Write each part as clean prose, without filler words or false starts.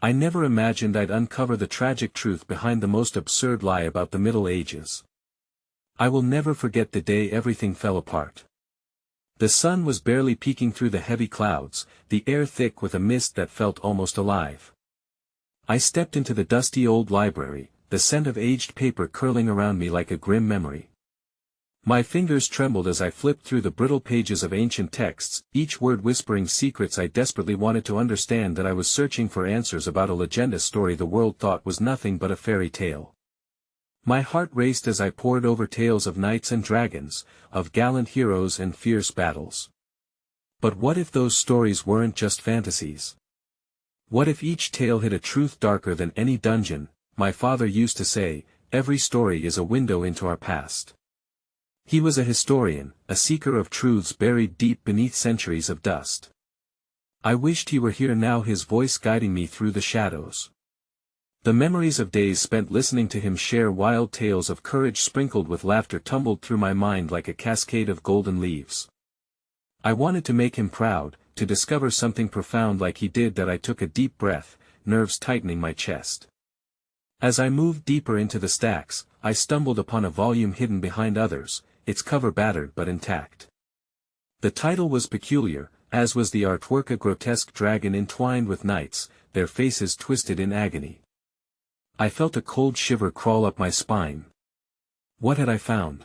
I never imagined I'd uncover the tragic truth behind the most absurd lie about the Middle Ages. I will never forget the day everything fell apart. The sun was barely peeking through the heavy clouds, the air thick with a mist that felt almost alive. I stepped into the dusty old library, the scent of aged paper curling around me like a grim memory. My fingers trembled as I flipped through the brittle pages of ancient texts, each word whispering secrets I desperately wanted to understand. That I was searching for answers about a legenda story the world thought was nothing but a fairy tale. My heart raced as I pored over tales of knights and dragons, of gallant heroes and fierce battles. But what if those stories weren't just fantasies? What if each tale hid a truth darker than any dungeon? My father used to say, every story is a window into our past. He was a historian, a seeker of truths buried deep beneath centuries of dust. I wished he were here now, his voice guiding me through the shadows. The memories of days spent listening to him share wild tales of courage sprinkled with laughter tumbled through my mind like a cascade of golden leaves. I wanted to make him proud, to discover something profound like he did. That I took a deep breath, nerves tightening my chest. As I moved deeper into the stacks, I stumbled upon a volume hidden behind others, its cover battered but intact. The title was peculiar, as was the artwork, a grotesque dragon entwined with knights, their faces twisted in agony. I felt a cold shiver crawl up my spine. What had I found?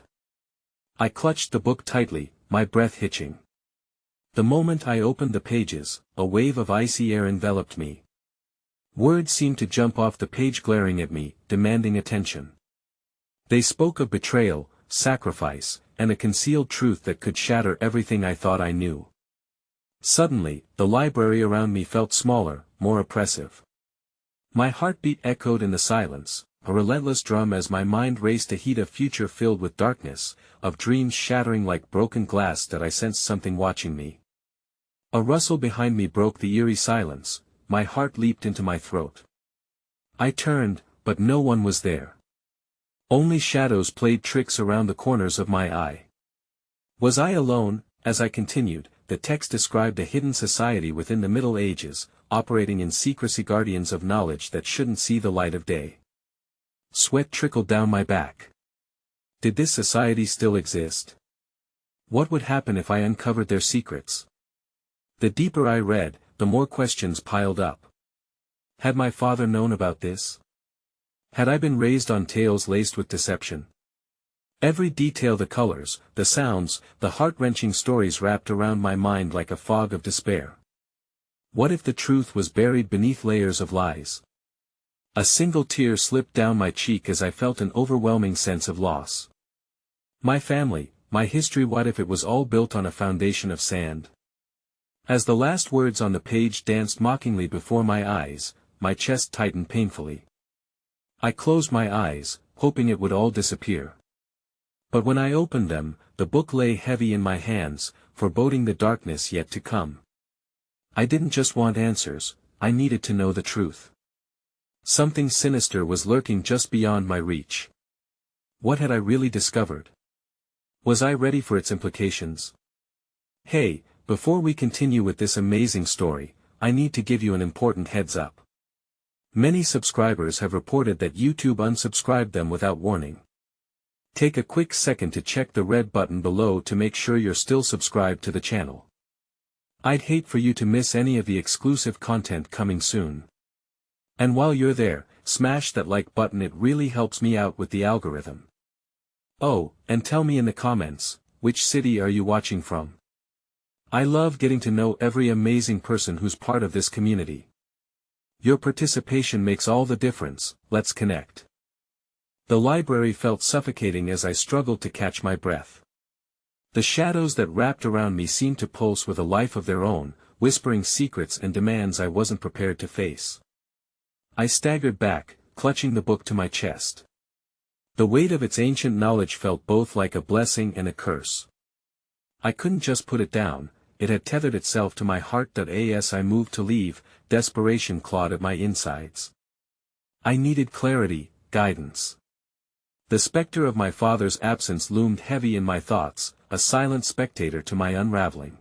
I clutched the book tightly, my breath hitching. The moment I opened the pages, a wave of icy air enveloped me. Words seemed to jump off the page, glaring at me, demanding attention. They spoke of betrayal, sacrifice, and a concealed truth that could shatter everything I thought I knew. Suddenly, the library around me felt smaller, more oppressive. My heartbeat echoed in the silence, a relentless drum as my mind raced a heat of future filled with darkness, of dreams shattering like broken glass. That I sensed something watching me. A rustle behind me broke the eerie silence, my heart leaped into my throat. I turned, but no one was there. Only shadows played tricks around the corners of my eye. Was I alone? As I continued, the text described a hidden society within the Middle Ages, operating in secrecy, guardians of knowledge that shouldn't see the light of day. Sweat trickled down my back. Did this society still exist? What would happen if I uncovered their secrets? The deeper I read, the more questions piled up. Had my father known about this? Had I been raised on tales laced with deception? Every detail, the colors, the sounds, the heart-wrenching stories wrapped around my mind like a fog of despair. What if the truth was buried beneath layers of lies? A single tear slipped down my cheek as I felt an overwhelming sense of loss. My family, my history, what if it was all built on a foundation of sand? As the last words on the page danced mockingly before my eyes, my chest tightened painfully. I closed my eyes, hoping it would all disappear. But when I opened them, the book lay heavy in my hands, foreboding the darkness yet to come. I didn't just want answers, I needed to know the truth. Something sinister was lurking just beyond my reach. What had I really discovered? Was I ready for its implications? Hey, before we continue with this amazing story, I need to give you an important heads up. Many subscribers have reported that YouTube unsubscribed them without warning. Take a quick second to check the red button below to make sure you're still subscribed to the channel. I'd hate for you to miss any of the exclusive content coming soon. And while you're there, smash that like button, it really helps me out with the algorithm. Oh, and tell me in the comments, which city are you watching from? I love getting to know every amazing person who's part of this community. Your participation makes all the difference. Let's connect. The library felt suffocating as I struggled to catch my breath. The shadows that wrapped around me seemed to pulse with a life of their own, whispering secrets and demands I wasn't prepared to face. I staggered back, clutching the book to my chest. The weight of its ancient knowledge felt both like a blessing and a curse. I couldn't just put it down, it had tethered itself to my heart. As I moved to leave, desperation clawed at my insides. I needed clarity, guidance. The specter of my father's absence loomed heavy in my thoughts, a silent spectator to my unraveling.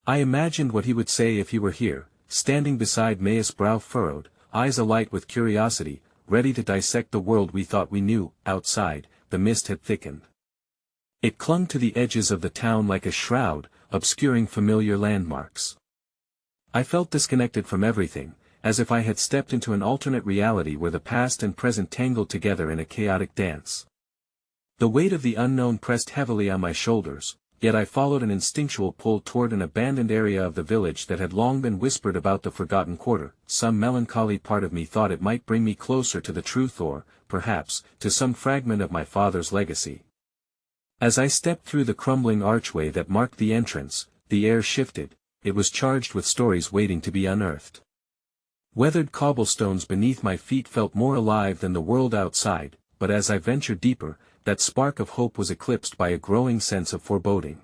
I imagined what he would say if he were here, standing beside me, his brow furrowed, eyes alight with curiosity, ready to dissect the world we thought we knew. Outside, the mist had thickened. It clung to the edges of the town like a shroud, obscuring familiar landmarks. I felt disconnected from everything, as if I had stepped into an alternate reality where the past and present tangled together in a chaotic dance. The weight of the unknown pressed heavily on my shoulders, yet I followed an instinctual pull toward an abandoned area of the village that had long been whispered about, the forgotten quarter. Some melancholy part of me thought it might bring me closer to the truth, or, perhaps, to some fragment of my father's legacy. As I stepped through the crumbling archway that marked the entrance, the air shifted. It was charged with stories waiting to be unearthed. Weathered cobblestones beneath my feet felt more alive than the world outside, but as I ventured deeper, that spark of hope was eclipsed by a growing sense of foreboding.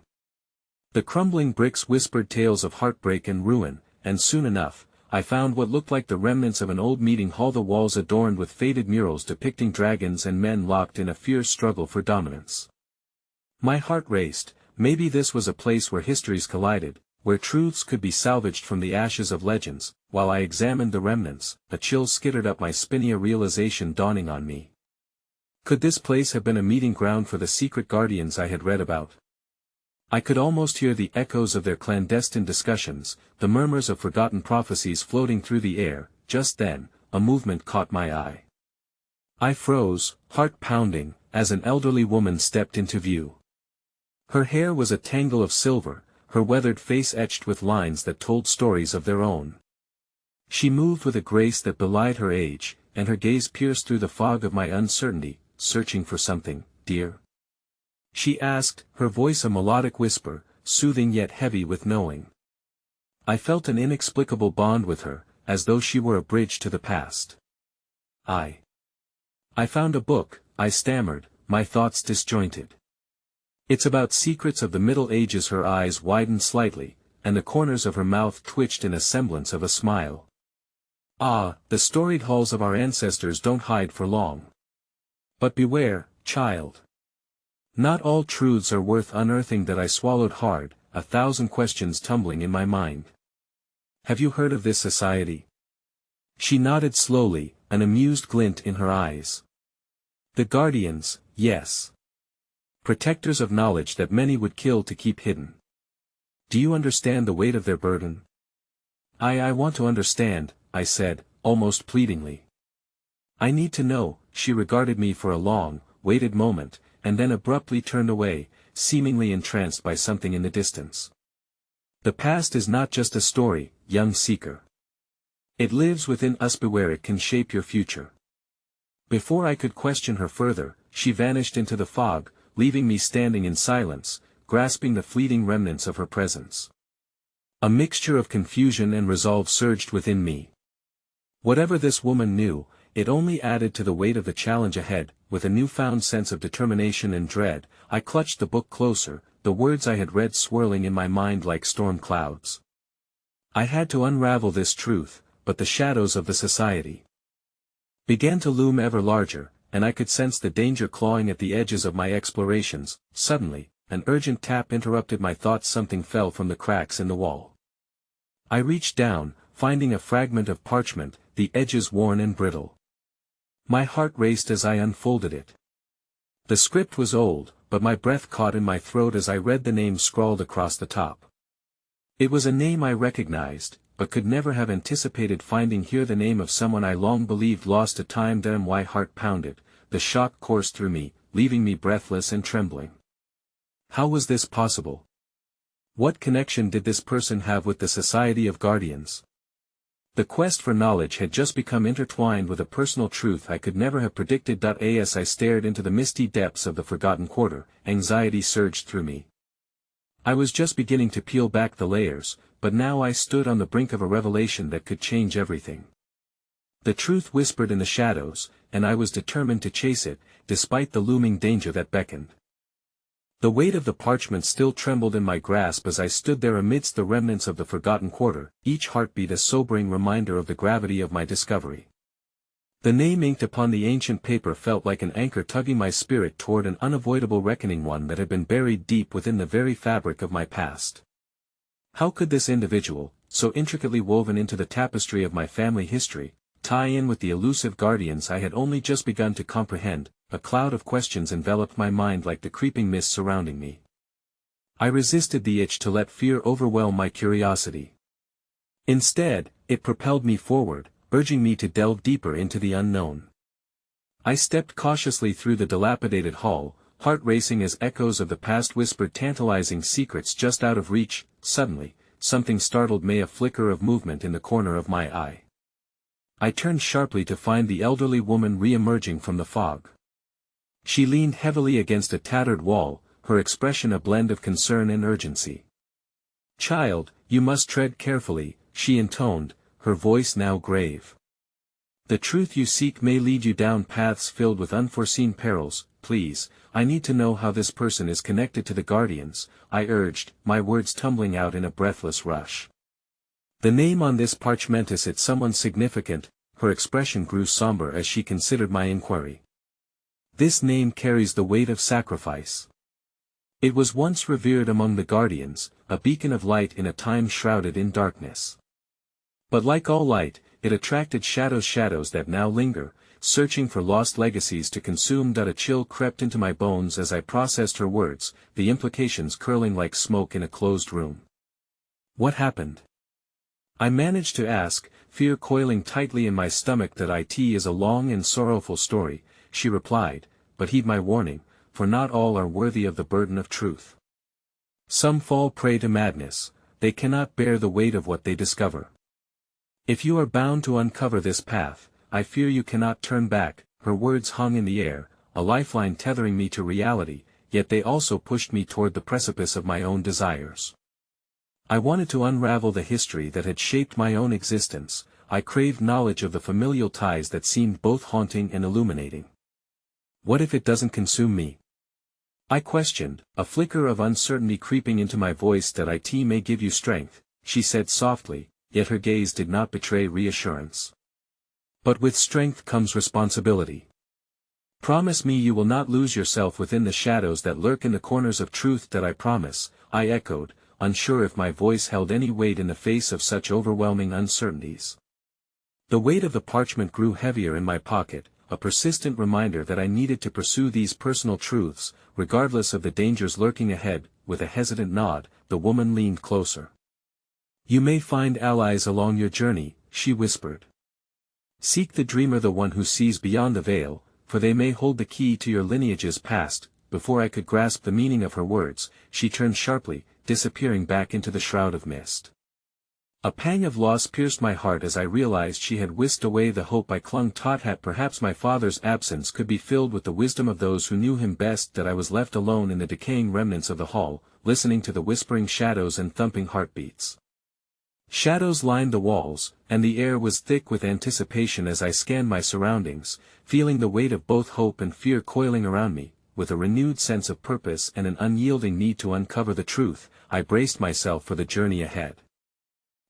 The crumbling bricks whispered tales of heartbreak and ruin, and soon enough, I found what looked like the remnants of an old meeting hall, the walls adorned with faded murals depicting dragons and men locked in a fierce struggle for dominance. My heart raced. Maybe this was a place where histories collided, where truths could be salvaged from the ashes of legends. While I examined the remnants, a chill skittered up my spine, a realization dawning on me. Could this place have been a meeting ground for the secret guardians I had read about? I could almost hear the echoes of their clandestine discussions, the murmurs of forgotten prophecies floating through the air. Just then, a movement caught my eye. I froze, heart pounding, as an elderly woman stepped into view. Her hair was a tangle of silver, her weathered face etched with lines that told stories of their own. She moved with a grace that belied her age, and her gaze pierced through the fog of my uncertainty. Searching for something, dear? She asked, her voice a melodic whisper, soothing yet heavy with knowing. I felt an inexplicable bond with her, as though she were a bridge to the past. I found a book, I stammered, my thoughts disjointed. It's about secrets of the Middle Ages. Her eyes widened slightly, and the corners of her mouth twitched in a semblance of a smile. Ah, the storied halls of our ancestors don't hide for long. But beware, child. Not all truths are worth unearthing. That I swallowed hard, 1,000 questions tumbling in my mind. Have you heard of this society? She nodded slowly, an amused glint in her eyes. The guardians, yes. Protectors of knowledge that many would kill to keep hidden. Do you understand the weight of their burden? I want to understand, I said, almost pleadingly. I need to know. She regarded me for a long, waited moment, and then abruptly turned away, seemingly entranced by something in the distance. The past is not just a story, young seeker. It lives within us. Beware, it can shape your future. Before I could question her further, she vanished into the fog, leaving me standing in silence, grasping the fleeting remnants of her presence. A mixture of confusion and resolve surged within me. Whatever this woman knew, it only added to the weight of the challenge ahead. With a newfound sense of determination and dread, I clutched the book closer, the words I had read swirling in my mind like storm clouds. I had to unravel this truth, but the shadows of the society began to loom ever larger, and I could sense the danger clawing at the edges of my explorations. Suddenly, an urgent tap interrupted my thoughts. Something fell from the cracks in the wall. I reached down, finding a fragment of parchment, the edges worn and brittle. My heart raced as I unfolded it. The script was old, but my breath caught in my throat as I read the name scrawled across the top. It was a name I recognized, but could never have anticipated finding here. The name of someone I long believed lost to time. Damn, my heart pounded, the shock coursed through me, leaving me breathless and trembling. How was this possible? What connection did this person have with the Society of Guardians? The quest for knowledge had just become intertwined with a personal truth I could never have predicted. As I stared into the misty depths of the forgotten quarter, anxiety surged through me. I was just beginning to peel back the layers, but now I stood on the brink of a revelation that could change everything. The truth whispered in the shadows, and I was determined to chase it, despite the looming danger that beckoned. The weight of the parchment still trembled in my grasp as I stood there amidst the remnants of the forgotten quarter, each heartbeat a sobering reminder of the gravity of my discovery. The name inked upon the ancient paper felt like an anchor tugging my spirit toward an unavoidable reckoning, one that had been buried deep within the very fabric of my past. How could this individual, so intricately woven into the tapestry of my family history, tie in with the elusive guardians I had only just begun to comprehend. A cloud of questions enveloped my mind like the creeping mist surrounding me. I resisted the itch to let fear overwhelm my curiosity. Instead, it propelled me forward, urging me to delve deeper into the unknown. I stepped cautiously through the dilapidated hall, heart racing as echoes of the past whispered tantalizing secrets just out of reach. Suddenly, something startled me, a flicker of movement in the corner of my eye. I turned sharply to find the elderly woman re-emerging from the fog. She leaned heavily against a tattered wall, her expression a blend of concern and urgency. "Child, you must tread carefully," she intoned, her voice now grave. "The truth you seek may lead you down paths filled with unforeseen perils. Please, I need to know how this person is connected to the Guardians," I urged, my words tumbling out in a breathless rush. "The name on this parchmentus, it's someone significant." Her expression grew somber as she considered my inquiry. "This name carries the weight of sacrifice. It was once revered among the Guardians, a beacon of light in a time shrouded in darkness. But like all light, it attracted shadows that now linger, searching for lost legacies to consume. A chill crept into my bones as I processed her words, the implications curling like smoke in a closed room. "What happened?" I managed to ask, fear coiling tightly in my stomach. "That it is a long and sorrowful story," she replied, "but heed my warning, for not all are worthy of the burden of truth. Some fall prey to madness, they cannot bear the weight of what they discover. If you are bound to uncover this path, I fear you cannot turn back." Her words hung in the air, a lifeline tethering me to reality, yet they also pushed me toward the precipice of my own desires. I wanted to unravel the history that had shaped my own existence. I craved knowledge of the familial ties that seemed both haunting and illuminating. "What if it doesn't consume me?" I questioned, a flicker of uncertainty creeping into my voice. "That it may give you strength," she said softly, yet her gaze did not betray reassurance. "But with strength comes responsibility. Promise me you will not lose yourself within the shadows that lurk in the corners of truth." "That I promise," I echoed, unsure if my voice held any weight in the face of such overwhelming uncertainties. The weight of the parchment grew heavier in my pocket, a persistent reminder that I needed to pursue these personal truths, regardless of the dangers lurking ahead. With a hesitant nod, the woman leaned closer. "You may find allies along your journey," she whispered. "Seek the dreamer, the one who sees beyond the veil, for they may hold the key to your lineage's past." Before I could grasp the meaning of her words, she turned sharply, disappearing back into the shroud of mist. A pang of loss pierced my heart as I realized she had whisked away the hope I clung to. That perhaps my father's absence could be filled with the wisdom of those who knew him best. That I was left alone in the decaying remnants of the hall, listening to the whispering shadows and thumping heartbeats. Shadows lined the walls, and the air was thick with anticipation as I scanned my surroundings, feeling the weight of both hope and fear coiling around me. With a renewed sense of purpose and an unyielding need to uncover the truth, I braced myself for the journey ahead.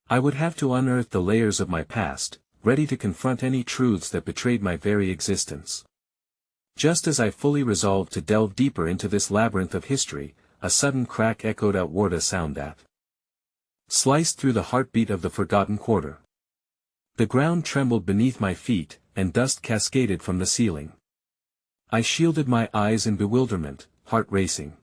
I would have to unearth the layers of my past, ready to confront any truths that betrayed my very existence. Just as I fully resolved to delve deeper into this labyrinth of history, a sudden crack echoed outward, a sound that sliced through the heartbeat of the forgotten quarter. The ground trembled beneath my feet, and dust cascaded from the ceiling. I shielded my eyes in bewilderment, heart racing.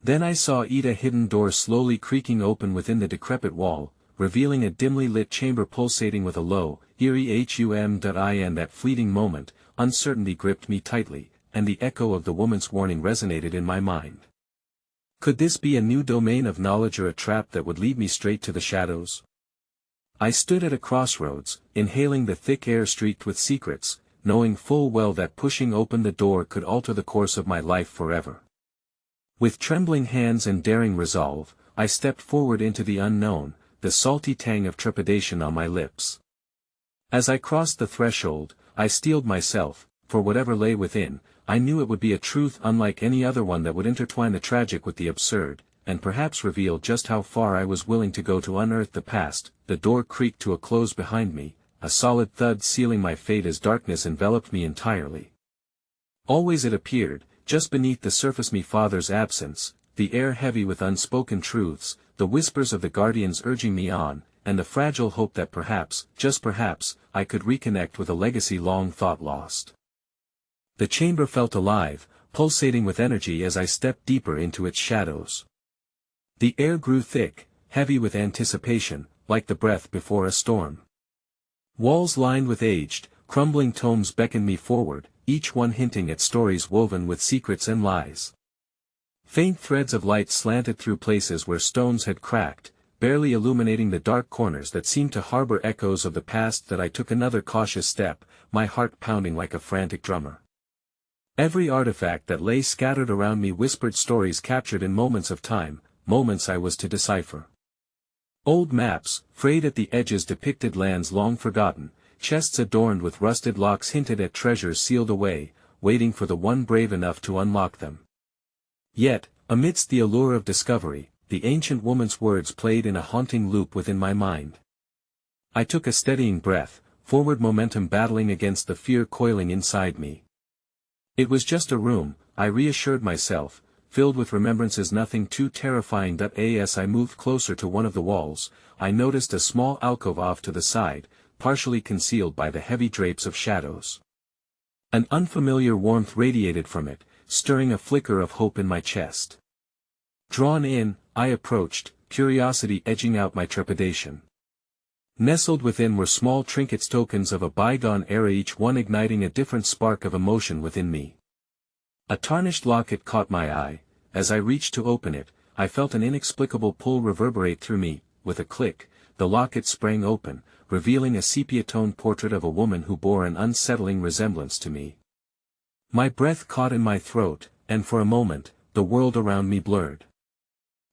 Then I saw a hidden door slowly creaking open within the decrepit wall, revealing a dimly lit chamber pulsating with a low, eerie hum. In that fleeting moment, uncertainty gripped me tightly, and the echo of the woman's warning resonated in my mind. Could this be a new domain of knowledge, or a trap that would lead me straight to the shadows? I stood at a crossroads, inhaling the thick air streaked with secrets, knowing full well that pushing open the door could alter the course of my life forever. With trembling hands and daring resolve, I stepped forward into the unknown, the salty tang of trepidation on my lips. As I crossed the threshold, I steeled myself, for whatever lay within, I knew it would be a truth unlike any other, one that would intertwine the tragic with the absurd, and perhaps reveal just how far I was willing to go to unearth the past. The door creaked to a close behind me, a solid thud sealing my fate as darkness enveloped me entirely. Always it appeared, just beneath the surface, my father's absence, the air heavy with unspoken truths, the whispers of the guardians urging me on, and the fragile hope that perhaps, just perhaps, I could reconnect with a legacy long thought lost. The chamber felt alive, pulsating with energy as I stepped deeper into its shadows. The air grew thick, heavy with anticipation, like the breath before a storm. Walls lined with aged, crumbling tomes beckoned me forward, each one hinting at stories woven with secrets and lies. Faint threads of light slanted through places where stones had cracked, barely illuminating the dark corners that seemed to harbor echoes of the past. That I took another cautious step, my heart pounding like a frantic drummer. Every artifact that lay scattered around me whispered stories captured in moments of time, moments I was to decipher. Old maps, frayed at the edges, depicted lands long forgotten, chests adorned with rusted locks hinted at treasures sealed away, waiting for the one brave enough to unlock them. Yet, amidst the allure of discovery, the ancient woman's words played in a haunting loop within my mind. I took a steadying breath, forward momentum battling against the fear coiling inside me. It was just a room, I reassured myself, filled with remembrances, nothing too terrifying. As I moved closer to one of the walls, I noticed a small alcove off to the side, partially concealed by the heavy drapes of shadows. An unfamiliar warmth radiated from it, stirring a flicker of hope in my chest. Drawn in, I approached, curiosity edging out my trepidation. Nestled within were small trinkets, tokens of a bygone era, each one igniting a different spark of emotion within me. A tarnished locket caught my eye. As I reached to open it, I felt an inexplicable pull reverberate through me. With a click, the locket sprang open, revealing a sepia-toned portrait of a woman who bore an unsettling resemblance to me. My breath caught in my throat, and for a moment, the world around me blurred.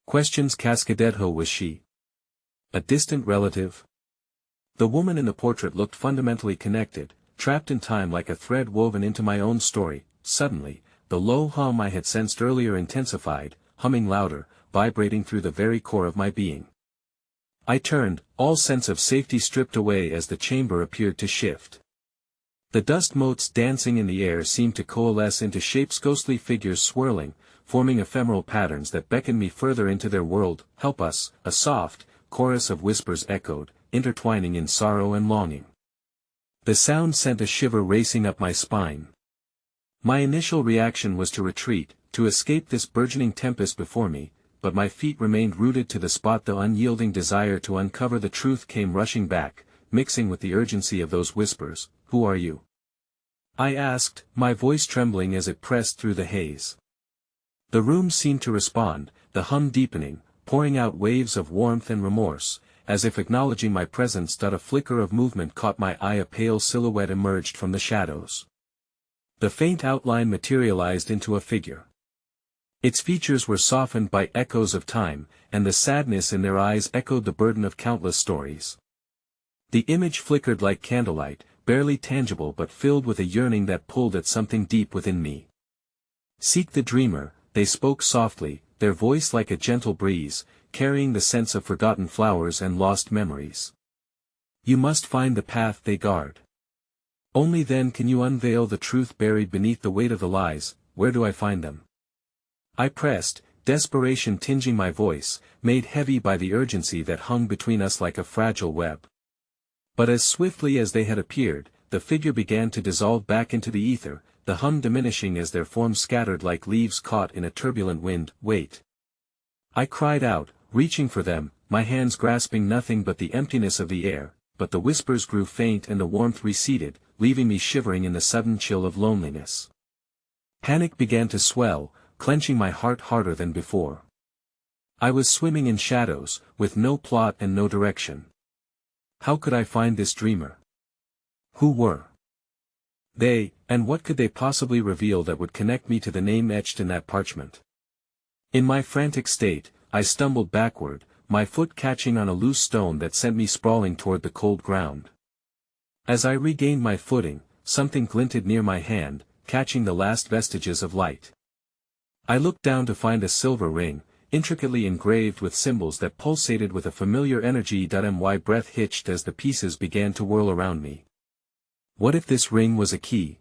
Questions cascaded. Who was she? A distant relative? The woman in the portrait looked fundamentally connected, trapped in time like a thread woven into my own story. Suddenly, the low hum I had sensed earlier intensified, humming louder, vibrating through the very core of my being. I turned, all sense of safety stripped away as the chamber appeared to shift. The dust motes dancing in the air seemed to coalesce into shapes, ghostly figures swirling, forming ephemeral patterns that beckoned me further into their world. Help us, a soft chorus of whispers echoed, intertwining in sorrow and longing. The sound sent a shiver racing up my spine. My initial reaction was to retreat, to escape this burgeoning tempest before me, but my feet remained rooted to the spot. The unyielding desire to uncover the truth came rushing back, mixing with the urgency of those whispers. Who are you? I asked, my voice trembling as it pressed through the haze. The room seemed to respond, the hum deepening, pouring out waves of warmth and remorse, as if acknowledging my presence. A flicker of movement caught my eye. A pale silhouette emerged from the shadows. The faint outline materialized into a figure. Its features were softened by echoes of time, and the sadness in their eyes echoed the burden of countless stories. The image flickered like candlelight, barely tangible but filled with a yearning that pulled at something deep within me. Seek the dreamer, they spoke softly, their voice like a gentle breeze, carrying the scents of forgotten flowers and lost memories. You must find the path they guard. Only then can you unveil the truth buried beneath the weight of the lies. Where do I find them? I pressed, desperation tinging my voice, made heavy by the urgency that hung between us like a fragile web. But as swiftly as they had appeared, the figure began to dissolve back into the ether, the hum diminishing as their forms scattered like leaves caught in a turbulent wind. Wait! I cried out, reaching for them, my hands grasping nothing but the emptiness of the air, but the whispers grew faint and the warmth receded, leaving me shivering in the sudden chill of loneliness. Panic began to swell, clenching my heart harder than before. I was swimming in shadows, with no plot and no direction. How could I find this dreamer? Who were they, and what could they possibly reveal that would connect me to the name etched in that parchment? In my frantic state, I stumbled backward, my foot catching on a loose stone that sent me sprawling toward the cold ground. As I regained my footing, something glinted near my hand, catching the last vestiges of light. I looked down to find a silver ring, intricately engraved with symbols that pulsated with a familiar energy. My breath hitched as the pieces began to whirl around me. What if this ring was a key?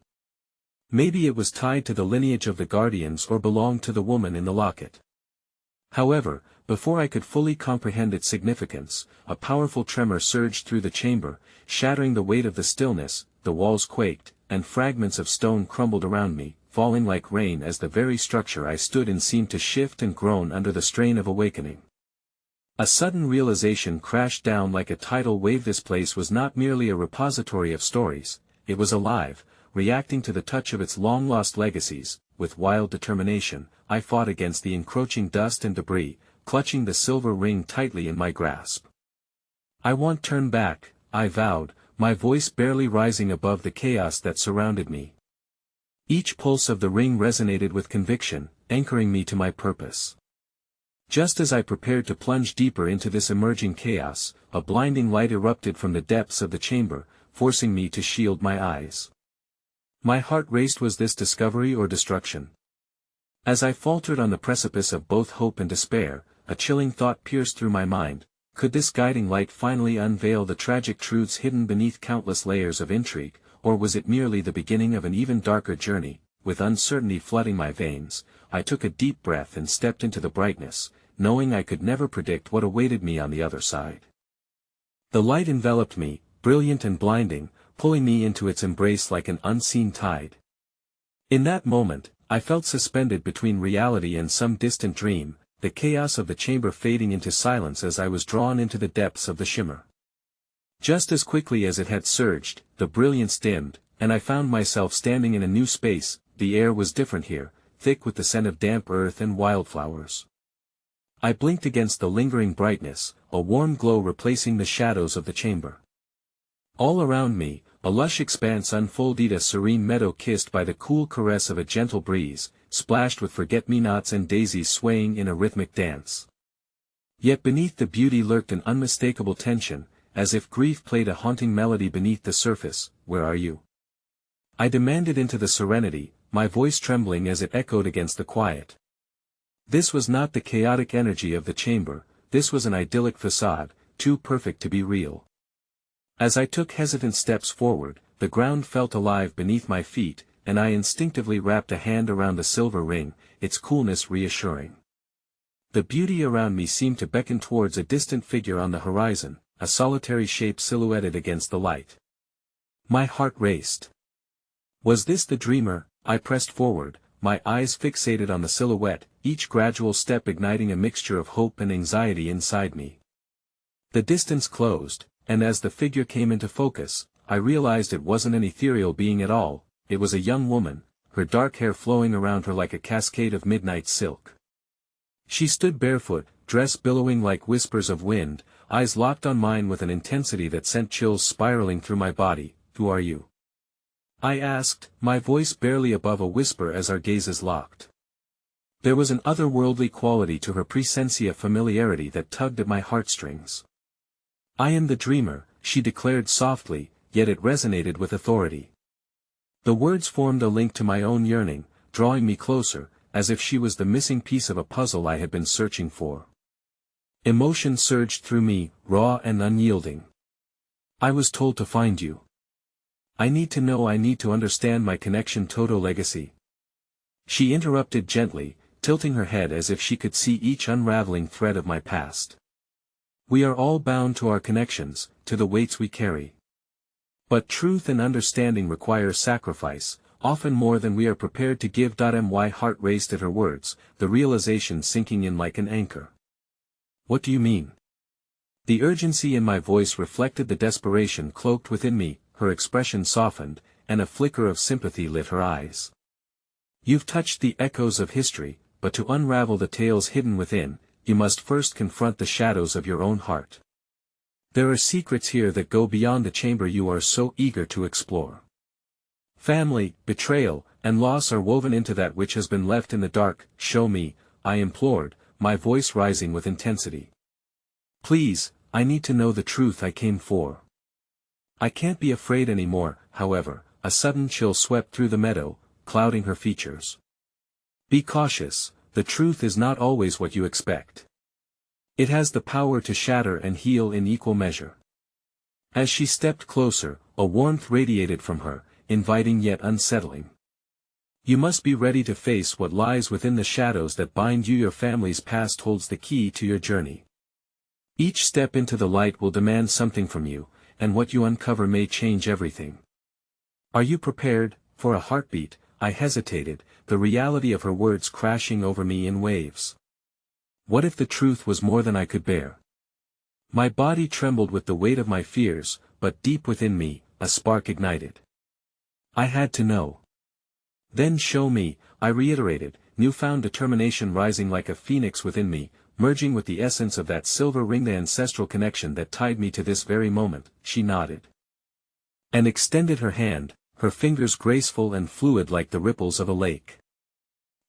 Maybe it was tied to the lineage of the guardians or belonged to the woman in the locket. However, Before I could fully comprehend its significance, a powerful tremor surged through the chamber, shattering the weight of the stillness, the walls quaked, and fragments of stone crumbled around me, falling like rain as the very structure I stood in seemed to shift and groan under the strain of awakening. A sudden realization crashed down like a tidal wave. This place was not merely a repository of stories, it was alive, reacting to the touch of its long-lost legacies. With wild determination, I fought against the encroaching dust and debris, clutching the silver ring tightly in my grasp. "I won't turn back," I vowed, my voice barely rising above the chaos that surrounded me. Each pulse of the ring resonated with conviction, anchoring me to my purpose. Just as I prepared to plunge deeper into this emerging chaos, a blinding light erupted from the depths of the chamber, forcing me to shield my eyes. My heart raced. Was this discovery or destruction? As I faltered on the precipice of both hope and despair, a chilling thought pierced through my mind. Could this guiding light finally unveil the tragic truths hidden beneath countless layers of intrigue, or was it merely the beginning of an even darker journey? With uncertainty flooding my veins, I took a deep breath and stepped into the brightness, knowing I could never predict what awaited me on the other side. The light enveloped me, brilliant and blinding, pulling me into its embrace like an unseen tide. In that moment, I felt suspended between reality and some distant dream, the chaos of the chamber fading into silence as I was drawn into the depths of the shimmer. Just as quickly as it had surged, the brilliance dimmed, and I found myself standing in a new space. The air was different here, thick with the scent of damp earth and wildflowers. I blinked against the lingering brightness, a warm glow replacing the shadows of the chamber. All around me, a lush expanse unfolded, a serene meadow kissed by the cool caress of a gentle breeze, splashed with forget-me-nots and daisies swaying in a rhythmic dance. Yet beneath the beauty lurked an unmistakable tension, as if grief played a haunting melody beneath the surface. "Where are you?" I demanded into the serenity, my voice trembling as it echoed against the quiet. This was not the chaotic energy of the chamber, this was an idyllic facade, too perfect to be real. As I took hesitant steps forward, the ground felt alive beneath my feet, and I instinctively wrapped a hand around the silver ring, its coolness reassuring. The beauty around me seemed to beckon towards a distant figure on the horizon, a solitary shape silhouetted against the light. My heart raced. Was this the dreamer? I pressed forward, my eyes fixated on the silhouette, each gradual step igniting a mixture of hope and anxiety inside me. The distance closed, and as the figure came into focus, I realized it wasn't an ethereal being at all. It was a young woman, her dark hair flowing around her like a cascade of midnight silk. She stood barefoot, dress billowing like whispers of wind, eyes locked on mine with an intensity that sent chills spiraling through my body. "Who are you?" I asked, my voice barely above a whisper as our gazes locked. There was an otherworldly quality to her presence, a familiarity that tugged at my heartstrings. "I am the dreamer," she declared softly, yet it resonated with authority. The words formed a link to my own yearning, drawing me closer, as if she was the missing piece of a puzzle I had been searching for. Emotion surged through me, raw and unyielding. "I was told to find you. I need to know, I need to understand my connection to legacy." She interrupted gently, tilting her head as if she could see each unraveling thread of my past. "We are all bound to our connections, to the weights we carry. But truth and understanding require sacrifice, often more than we are prepared to give. My heart raced at her words, the realization sinking in like an anchor. "What do you mean?" The urgency in my voice reflected the desperation cloaked within me. Her expression softened, and a flicker of sympathy lit her eyes. "You've touched the echoes of history, but to unravel the tales hidden within, you must first confront the shadows of your own heart. There are secrets here that go beyond the chamber you are so eager to explore. Family, betrayal, and loss are woven into that which has been left in the dark. Show me," I implored, my voice rising with intensity. "Please, I need to know the truth I came for." I can't be afraid anymore. However, a sudden chill swept through the meadow, clouding her features. "Be cautious, the truth is not always what you expect. It has the power to shatter and heal in equal measure." As she stepped closer, a warmth radiated from her, inviting yet unsettling. You must be ready to face what lies within the shadows that bind you. Your family's past holds the key to your journey. Each step into the light will demand something from you, and what you uncover may change everything. Are you prepared? For a heartbeat, I hesitated, the reality of her words crashing over me in waves. What if the truth was more than I could bear? My body trembled with the weight of my fears, but deep within me, a spark ignited. I had to know. Then show me, I reiterated, newfound determination rising like a phoenix within me, merging with the essence of that silver ring, the ancestral connection that tied me to this very moment. She nodded and extended her hand, her fingers graceful and fluid like the ripples of a lake.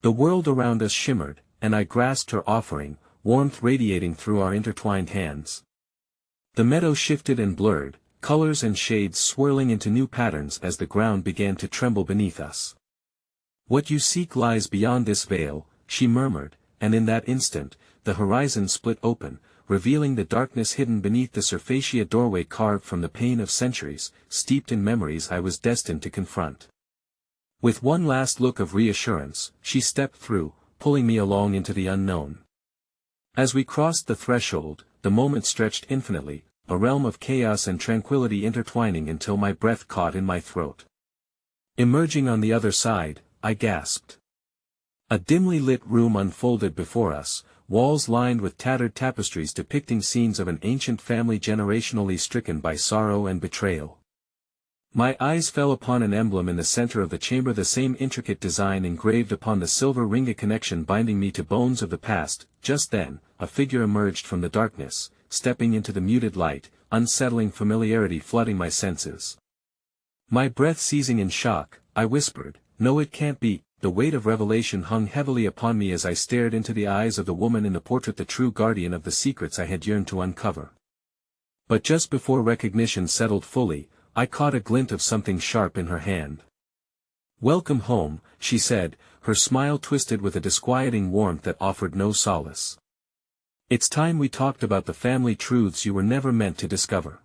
The world around us shimmered, and I grasped her offering, warmth radiating through our intertwined hands. The meadow shifted and blurred, colors and shades swirling into new patterns as the ground began to tremble beneath us. What you seek lies beyond this veil, she murmured, and in that instant, the horizon split open, revealing the darkness hidden beneath the surface, a doorway carved from the pain of centuries, steeped in memories I was destined to confront. With one last look of reassurance, she stepped through, pulling me along into the unknown. As we crossed the threshold, the moment stretched infinitely, a realm of chaos and tranquility intertwining until my breath caught in my throat. Emerging on the other side, I gasped. A dimly lit room unfolded before us, walls lined with tattered tapestries depicting scenes of an ancient family generationally stricken by sorrow and betrayal. My eyes fell upon an emblem in the center of the chamber, the same intricate design engraved upon the silver ring, a connection binding me to bones of the past. Just then, a figure emerged from the darkness, stepping into the muted light, unsettling familiarity flooding my senses. My breath seizing in shock, I whispered, "No, it can't be." The weight of revelation hung heavily upon me as I stared into the eyes of the woman in the portrait, the true guardian of the secrets I had yearned to uncover. But just before recognition settled fully, I caught a glint of something sharp in her hand. "Welcome home," she said, her smile twisted with a disquieting warmth that offered no solace. "It's time we talked about the family truths you were never meant to discover."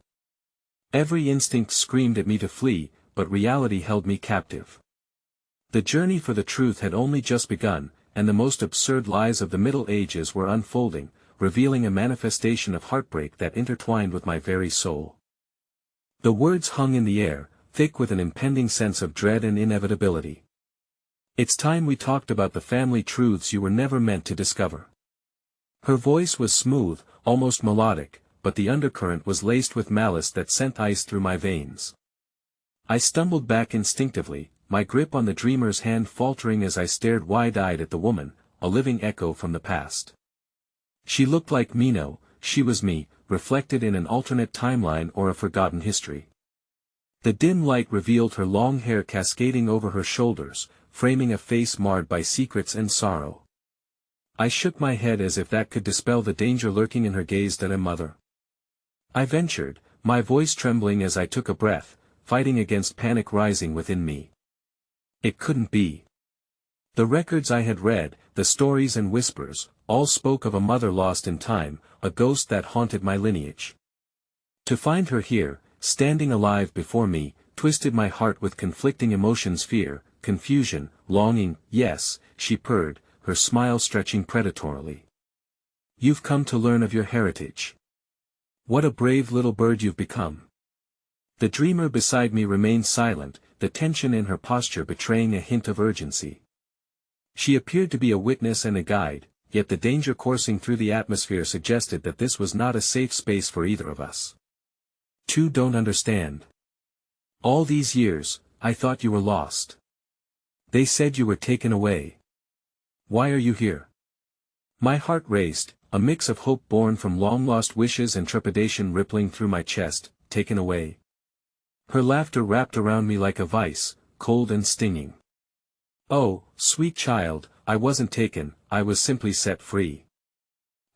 Every instinct screamed at me to flee, but reality held me captive. The journey for the truth had only just begun, and the most absurd lies of the Middle Ages were unfolding, revealing a manifestation of heartbreak that intertwined with my very soul. The words hung in the air, thick with an impending sense of dread and inevitability. "It's time we talked about the family truths you were never meant to discover." Her voice was smooth, almost melodic, but the undercurrent was laced with malice that sent ice through my veins. I stumbled back instinctively, my grip on the dreamer's hand faltering as I stared wide-eyed at the woman, a living echo from the past. She looked like me. No, she was me, reflected in an alternate timeline or a forgotten history. The dim light revealed her long hair cascading over her shoulders, framing a face marred by secrets and sorrow. I shook my head as if that could dispel the danger lurking in her gaze. "That a mother?" I ventured, my voice trembling as I took a breath, fighting against panic rising within me. It couldn't be. The records I had read, the stories and whispers, all spoke of a mother lost in time, a ghost that haunted my lineage. To find her here, standing alive before me, twisted my heart with conflicting emotions: fear, confusion, longing. "Yes," she purred, her smile stretching predatorily. "You've come to learn of your heritage. What a brave little bird you've become." The dreamer beside me remained silent, the tension in her posture betraying a hint of urgency. She appeared to be a witness and a guide, yet the danger coursing through the atmosphere suggested that this was not a safe space for either of us. "Two don't understand. All these years, I thought you were lost. They said you were taken away. Why are you here?" My heart raced, a mix of hope born from long-lost wishes and trepidation rippling through my chest. "Taken away?" Her laughter wrapped around me like a vice, cold and stinging. "Oh, sweet child, I wasn't taken, I was simply set free.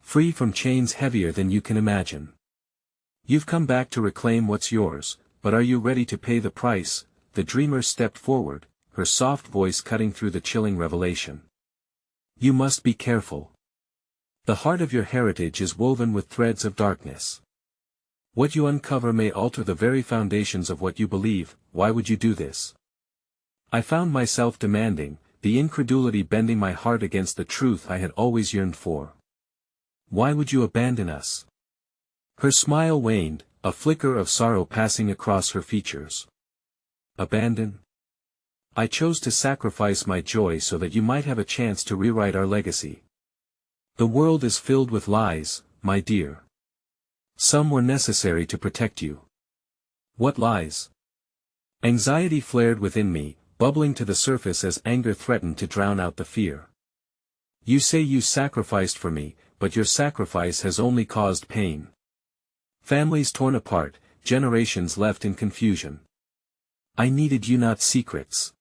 Free from chains heavier than you can imagine. You've come back to reclaim what's yours, but are you ready to pay the price?" The dreamer stepped forward, her soft voice cutting through the chilling revelation. "You must be careful. The heart of your heritage is woven with threads of darkness. What you uncover may alter the very foundations of what you believe. Why would you do this?" I found myself demanding, the incredulity bending my heart against the truth I had always yearned for. Why would you abandon us? Her smile waned, a flicker of sorrow passing across her features. Abandon? I chose to sacrifice my joy so that you might have a chance to rewrite our legacy. The world is filled with lies, my dear. Some were necessary to protect you. What lies? Anxiety flared within me, bubbling to the surface as anger threatened to drown out the fear. You say you sacrificed for me, but your sacrifice has only caused pain. Families torn apart, generations left in confusion. I needed you, not secrets.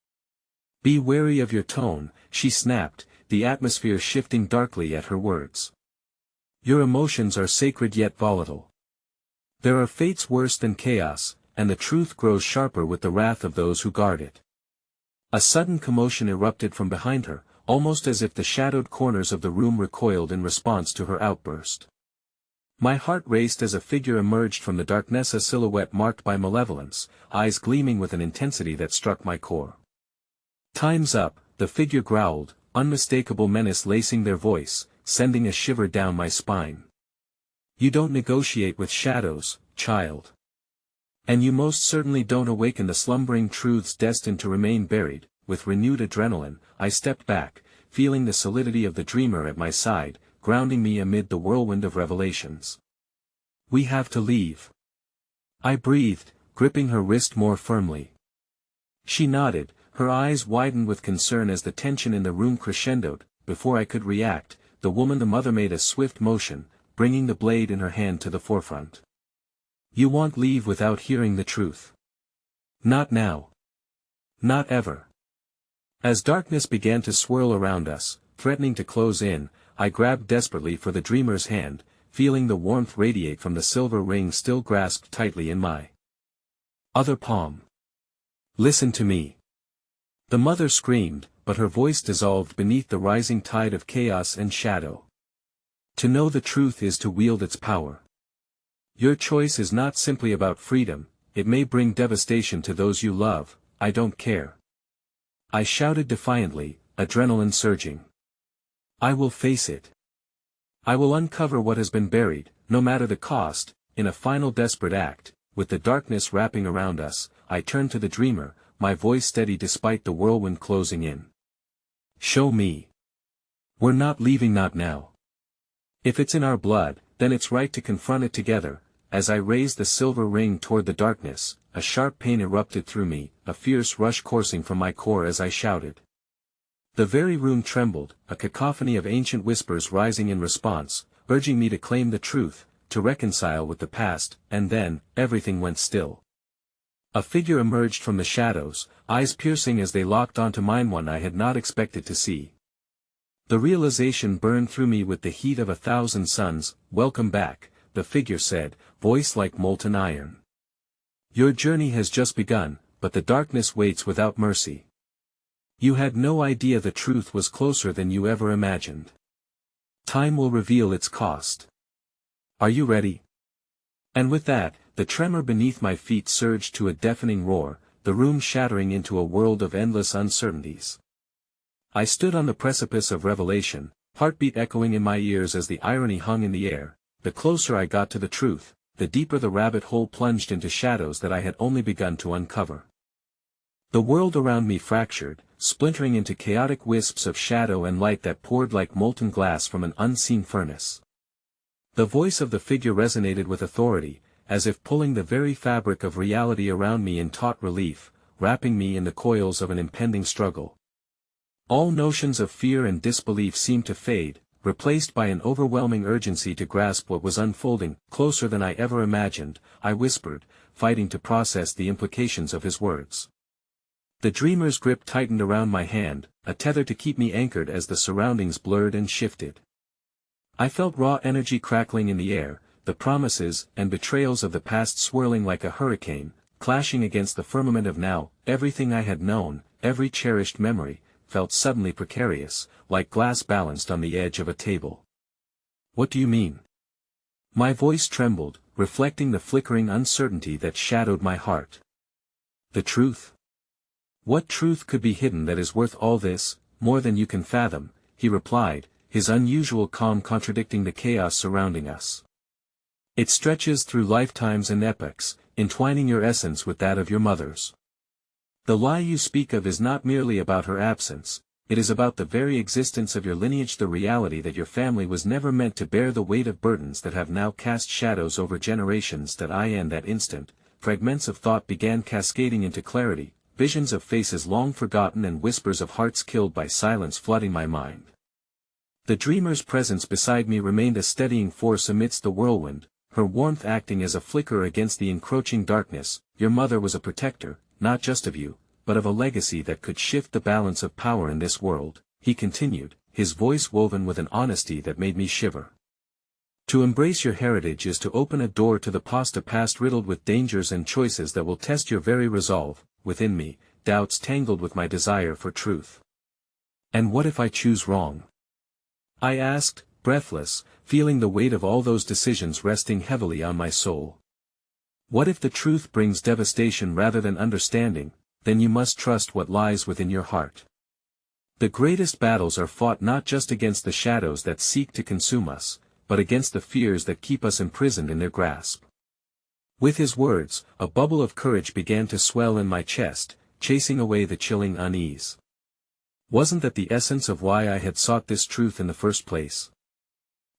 Be wary of your tone, she snapped, the atmosphere shifting darkly at her words. Your emotions are sacred yet volatile. There are fates worse than chaos, and the truth grows sharper with the wrath of those who guard it. A sudden commotion erupted from behind her, almost as if the shadowed corners of the room recoiled in response to her outburst. My heart raced as a figure emerged from the darkness, a silhouette marked by malevolence, eyes gleaming with an intensity that struck my core. Time's up, the figure growled, unmistakable menace lacing their voice, sending a shiver down my spine. You don't negotiate with shadows, child. And you most certainly don't awaken the slumbering truths destined to remain buried. With renewed adrenaline, I stepped back, feeling the solidity of the dreamer at my side, grounding me amid the whirlwind of revelations. We have to leave. I breathed, gripping her wrist more firmly. She nodded, her eyes widened with concern as the tension in the room crescendoed. Before I could react, the mother made a swift motion, bringing the blade in her hand to the forefront. You won't leave without hearing the truth. Not now. Not ever. As darkness began to swirl around us, threatening to close in, I grabbed desperately for the dreamer's hand, feeling the warmth radiate from the silver ring still grasped tightly in my other palm. Listen to me. The mother screamed, but her voice dissolved beneath the rising tide of chaos and shadow. To know the truth is to wield its power. Your choice is not simply about freedom, it may bring devastation to those you love. I don't care. I shouted defiantly, adrenaline surging. I will face it. I will uncover what has been buried, no matter the cost. In a final desperate act, with the darkness wrapping around us, I turned to the dreamer, my voice steady despite the whirlwind closing in. Show me. We're not leaving, not now. If it's in our blood, then it's right to confront it together. As I raised the silver ring toward the darkness, a sharp pain erupted through me, a fierce rush coursing from my core as I shouted. The very room trembled, a cacophony of ancient whispers rising in response, urging me to claim the truth, to reconcile with the past, and then, everything went still. A figure emerged from the shadows, eyes piercing as they locked onto mine, one I had not expected to see. The realization burned through me with the heat of 1,000 suns. Welcome back, the figure said, voice like molten iron. Your journey has just begun, but the darkness waits without mercy. You had no idea the truth was closer than you ever imagined. Time will reveal its cost. Are you ready? And with that, the tremor beneath my feet surged to a deafening roar, the room shattering into a world of endless uncertainties. I stood on the precipice of revelation, heartbeat echoing in my ears as the irony hung in the air. The closer I got to the truth, the deeper the rabbit hole plunged into shadows that I had only begun to uncover. The world around me fractured, splintering into chaotic wisps of shadow and light that poured like molten glass from an unseen furnace. The voice of the figure resonated with authority, as if pulling the very fabric of reality around me in taut relief, wrapping me in the coils of an impending struggle. All notions of fear and disbelief seemed to fade, replaced by an overwhelming urgency to grasp what was unfolding. Closer than I ever imagined, I whispered, fighting to process the implications of his words. The dreamer's grip tightened around my hand, a tether to keep me anchored as the surroundings blurred and shifted. I felt raw energy crackling in the air, the promises and betrayals of the past swirling like a hurricane, clashing against the firmament of now. Everything I had known, every cherished memory, felt suddenly precarious, like glass balanced on the edge of a table. What do you mean? My voice trembled, reflecting the flickering uncertainty that shadowed my heart. The truth? What truth could be hidden that is worth all this? more than you can fathom," he replied, his unusual calm contradicting the chaos surrounding us. "It stretches through lifetimes and epochs, entwining your essence with that of your mother's. The lie you speak of is not merely about her absence, it is about the very existence of your lineage, the reality that your family was never meant to bear the weight of burdens that have now cast shadows over generations." In that instant, fragments of thought began cascading into clarity, visions of faces long forgotten and whispers of hearts killed by silence flooding my mind. The dreamer's presence beside me remained a steadying force amidst the whirlwind, her warmth acting as a flicker against the encroaching darkness. "Your mother was a protector, not just of you, but of a legacy that could shift the balance of power in this world," he continued, his voice woven with an honesty that made me shiver. "To embrace your heritage is to open a door to the past riddled with dangers and choices that will test your very resolve." Within me, doubts tangled with my desire for truth. "And what if I choose wrong?" I asked, breathless, feeling the weight of all those decisions resting heavily on my soul. "What if the truth brings devastation rather than understanding? Then you must trust what lies within your heart. The greatest battles are fought not just against the shadows that seek to consume us, but against the fears that keep us imprisoned in their grasp." With his words, a bubble of courage began to swell in my chest, chasing away the chilling unease. Wasn't that the essence of why I had sought this truth in the first place?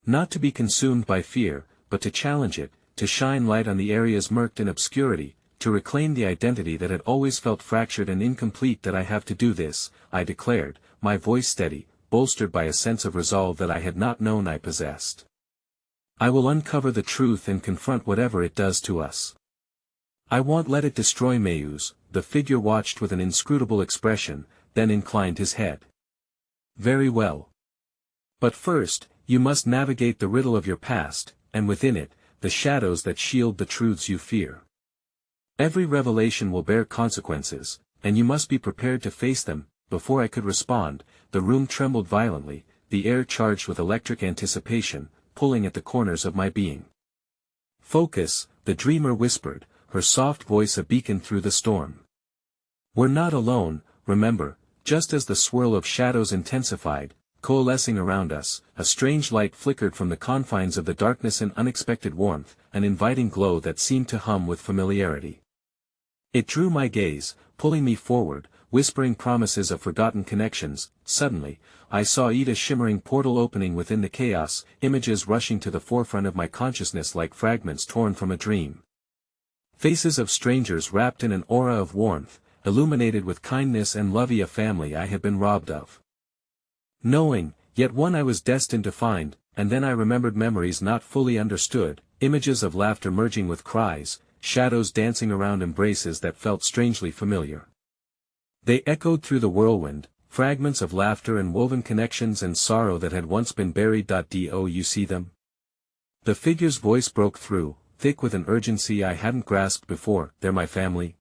Not to be consumed by fear, but to challenge it, to shine light on the areas murked in obscurity, to reclaim the identity that had always felt fractured and incomplete. "That I have to do this," I declared, my voice steady, bolstered by a sense of resolve that I had not known I possessed. "I will uncover the truth and confront whatever it does to us. I won't let it destroy Mayus." The figure watched with an inscrutable expression, then inclined his head. "Very well. But first, you must navigate the riddle of your past, and within it, the shadows that shield the truths you fear. Every revelation will bear consequences, and you must be prepared to face them." Before I could respond, the room trembled violently, the air charged with electric anticipation, pulling at the corners of my being. "Focus," the dreamer whispered, her soft voice a beacon through the storm. "We're not alone, remember." Just as the swirl of shadows intensified, coalescing around us, a strange light flickered from the confines of the darkness, an unexpected warmth, an inviting glow that seemed to hum with familiarity. It drew my gaze, pulling me forward, whispering promises of forgotten connections. Suddenly, I saw a shimmering portal opening within the chaos, images rushing to the forefront of my consciousness like fragments torn from a dream. Faces of strangers wrapped in an aura of warmth, illuminated with kindness and love, a family I had been robbed of. Knowing, yet one I was destined to find. And then I remembered memories not fully understood, images of laughter merging with cries, shadows dancing around embraces that felt strangely familiar. They echoed through the whirlwind, fragments of laughter and woven connections and sorrow that had once been buried. "Do you see them?" The figure's voice broke through, thick with an urgency I hadn't grasped before. "They're my family."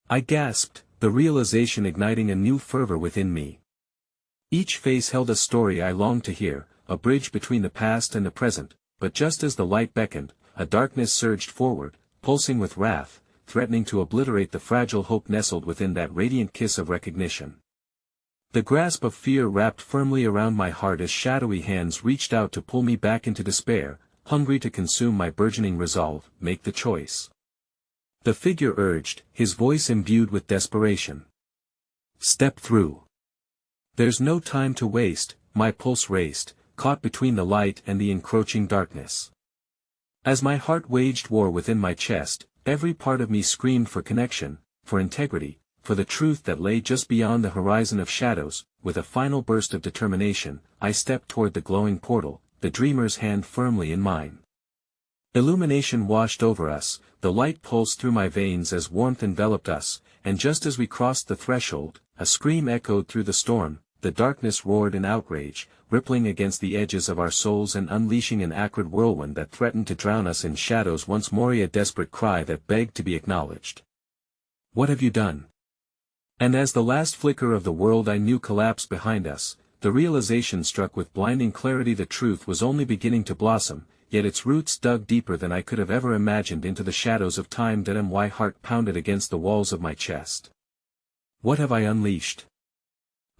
I gasped, the realization igniting a new fervor within me. Each face held a story I longed to hear, a bridge between the past and the present, but just as the light beckoned, a darkness surged forward, pulsing with wrath, threatening to obliterate the fragile hope nestled within that radiant kiss of recognition. The grasp of fear wrapped firmly around my heart as shadowy hands reached out to pull me back into despair, hungry to consume my burgeoning resolve. "Make the choice," the figure urged, his voice imbued with desperation. "Step through. There's no time to waste." My pulse raced, caught between the light and the encroaching darkness. As my heart waged war within my chest, every part of me screamed for connection, for integrity, for the truth that lay just beyond the horizon of shadows. With a final burst of determination, I stepped toward the glowing portal, the dreamer's hand firmly in mine. Illumination washed over us, the light pulsed through my veins as warmth enveloped us, and just as we crossed the threshold, a scream echoed through the storm. The darkness roared in outrage, rippling against the edges of our souls and unleashing an acrid whirlwind that threatened to drown us in shadows once more, a desperate cry that begged to be acknowledged. "What have you done?" And as the last flicker of the world I knew collapsed behind us, the realization struck with blinding clarity: the truth was only beginning to blossom, yet its roots dug deeper than I could have ever imagined into the shadows of time. My heart pounded against the walls of my chest. What have I unleashed?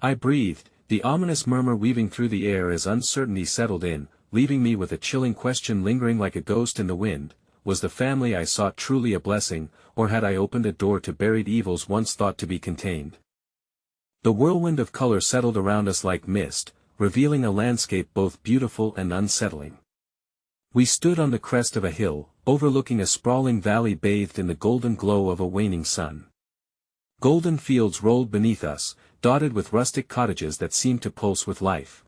I breathed, the ominous murmur weaving through the air as uncertainty settled in, leaving me with a chilling question lingering like a ghost in the wind. Was the family I sought truly a blessing, or had I opened a door to buried evils once thought to be contained? The whirlwind of color settled around us like mist, revealing a landscape both beautiful and unsettling. We stood on the crest of a hill, overlooking a sprawling valley bathed in the golden glow of a waning sun. Golden fields rolled beneath us, dotted with rustic cottages that seemed to pulse with life.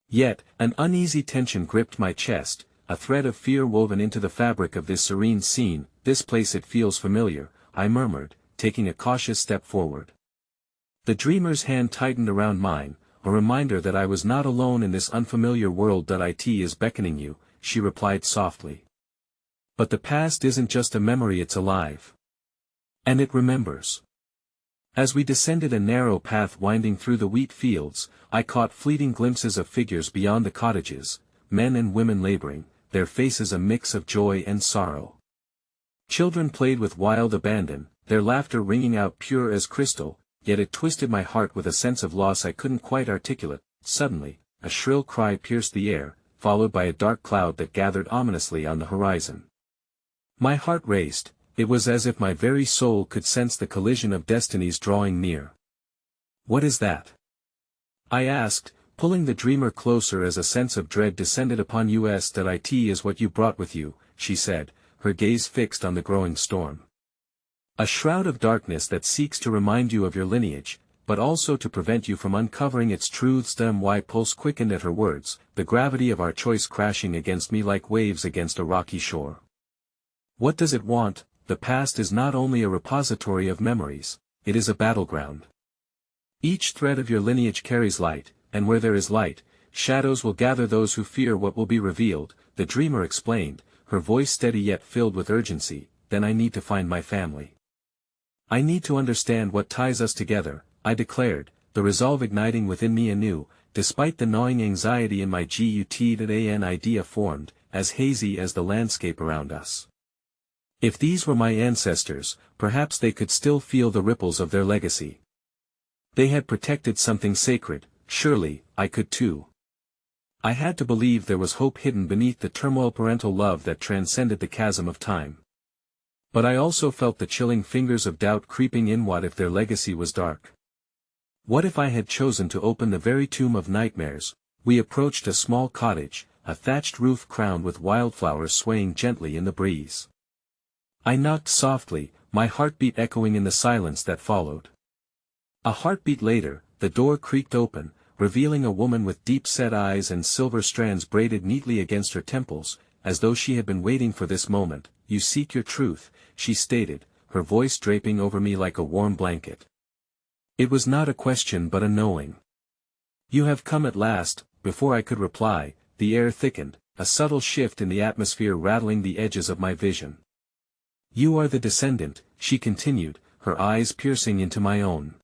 Yet, an uneasy tension gripped my chest, a thread of fear woven into the fabric of this serene scene. This place, it feels familiar, I murmured, taking a cautious step forward. The dreamer's hand tightened around mine, a reminder that I was not alone in this unfamiliar world. "It is beckoning you," she replied softly. "But the past isn't just a memory, it's alive. And it remembers." As we descended a narrow path winding through the wheat fields, I caught fleeting glimpses of figures beyond the cottages, men and women laboring, their faces a mix of joy and sorrow. Children played with wild abandon, their laughter ringing out pure as crystal, yet it twisted my heart with a sense of loss I couldn't quite articulate. Suddenly, a shrill cry pierced the air, followed by a dark cloud that gathered ominously on the horizon. My heart raced. It was as if my very soul could sense the collision of destinies drawing near. "What is that?" I asked, pulling the dreamer closer as a sense of dread descended upon us. "It is what you brought with you," she said, her gaze fixed on the growing storm. "A shroud of darkness that seeks to remind you of your lineage, but also to prevent you from uncovering its truths." My pulse quickened at her words, the gravity of our choice crashing against me like waves against a rocky shore. "What does it want?" "The past is not only a repository of memories, it is a battleground. Each thread of your lineage carries light, and where there is light, shadows will gather those who fear what will be revealed," the dreamer explained, her voice steady yet filled with urgency. "Then I need to find my family. I need to understand what ties us together," I declared, the resolve igniting within me anew. Despite the gnawing anxiety in my gut, an idea formed, as hazy as the landscape around us. If these were my ancestors, perhaps they could still feel the ripples of their legacy. They had protected something sacred, surely, I could too. I had to believe there was hope hidden beneath the turmoil, parental love that transcended the chasm of time. But I also felt the chilling fingers of doubt creeping in. What if their legacy was dark? What if I had chosen to open the very tomb of nightmares? We approached a small cottage, a thatched roof crowned with wildflowers swaying gently in the breeze. I knocked softly, my heartbeat echoing in the silence that followed. A heartbeat later, the door creaked open, revealing a woman with deep-set eyes and silver strands braided neatly against her temples, as though she had been waiting for this moment. "You seek your truth," she stated, her voice draping over me like a warm blanket. It was not a question but a knowing. "You have come at last." Before I could reply, the air thickened, a subtle shift in the atmosphere rattling the edges of my vision. "You are the descendant," she continued, her eyes piercing into my own.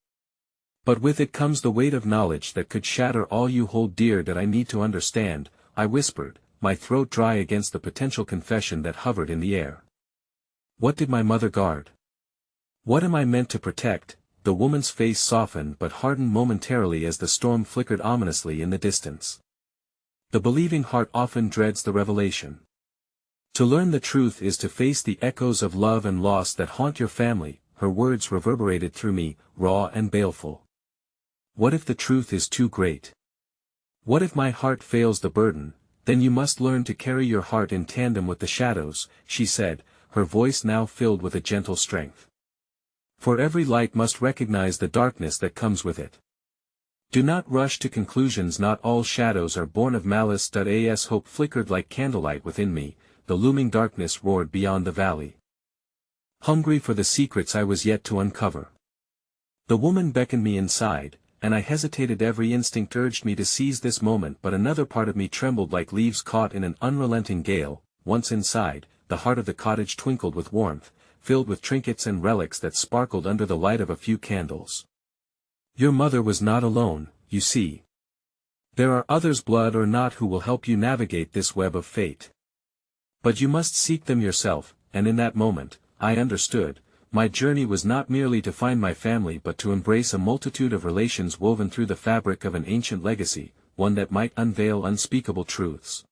"But with it comes the weight of knowledge that could shatter all you hold dear." "That I need to understand," I whispered, my throat dry against the potential confession that hovered in the air. "What did my mother guard? What am I meant to protect?" The woman's face softened but hardened momentarily as the storm flickered ominously in the distance. "The believing heart often dreads the revelation. To learn the truth is to face the echoes of love and loss that haunt your family." Her words reverberated through me, raw and baleful. "What if the truth is too great? What if my heart fails the burden? Then you must learn to carry your heart in tandem with the shadows," she said, her voice now filled with a gentle strength. "For every light must recognize the darkness that comes with it. Do not rush to conclusions. Not all shadows are born of malice." As hope flickered like candlelight within me, the looming darkness roared beyond the valley. Hungry for the secrets I was yet to uncover. The woman beckoned me inside, and I hesitated. Every instinct urged me to seize this moment, but another part of me trembled like leaves caught in an unrelenting gale. Once inside, the heart of the cottage twinkled with warmth, filled with trinkets and relics that sparkled under the light of a few candles. "Your mother was not alone, you see. There are others, blood or not, who will help you navigate this web of fate. But you must seek them yourself." And in that moment, I understood, my journey was not merely to find my family but to embrace a multitude of relations woven through the fabric of an ancient legacy, one that might unveil unspeakable truths.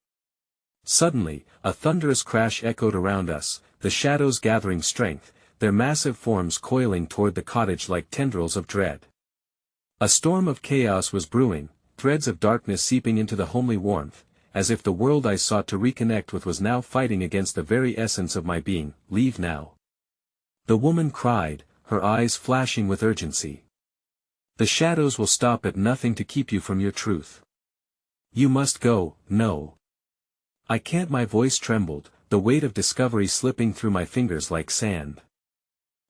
Suddenly, a thunderous crash echoed around us, the shadows gathering strength, their massive forms coiling toward the cottage like tendrils of dread. A storm of chaos was brewing, threads of darkness seeping into the homely warmth, as if the world I sought to reconnect with was now fighting against the very essence of my being. Leave now. The woman cried, her eyes flashing with urgency. The shadows will stop at nothing to keep you from your truth. You must go. No. I can't. My voice trembled, the weight of discovery slipping through my fingers like sand.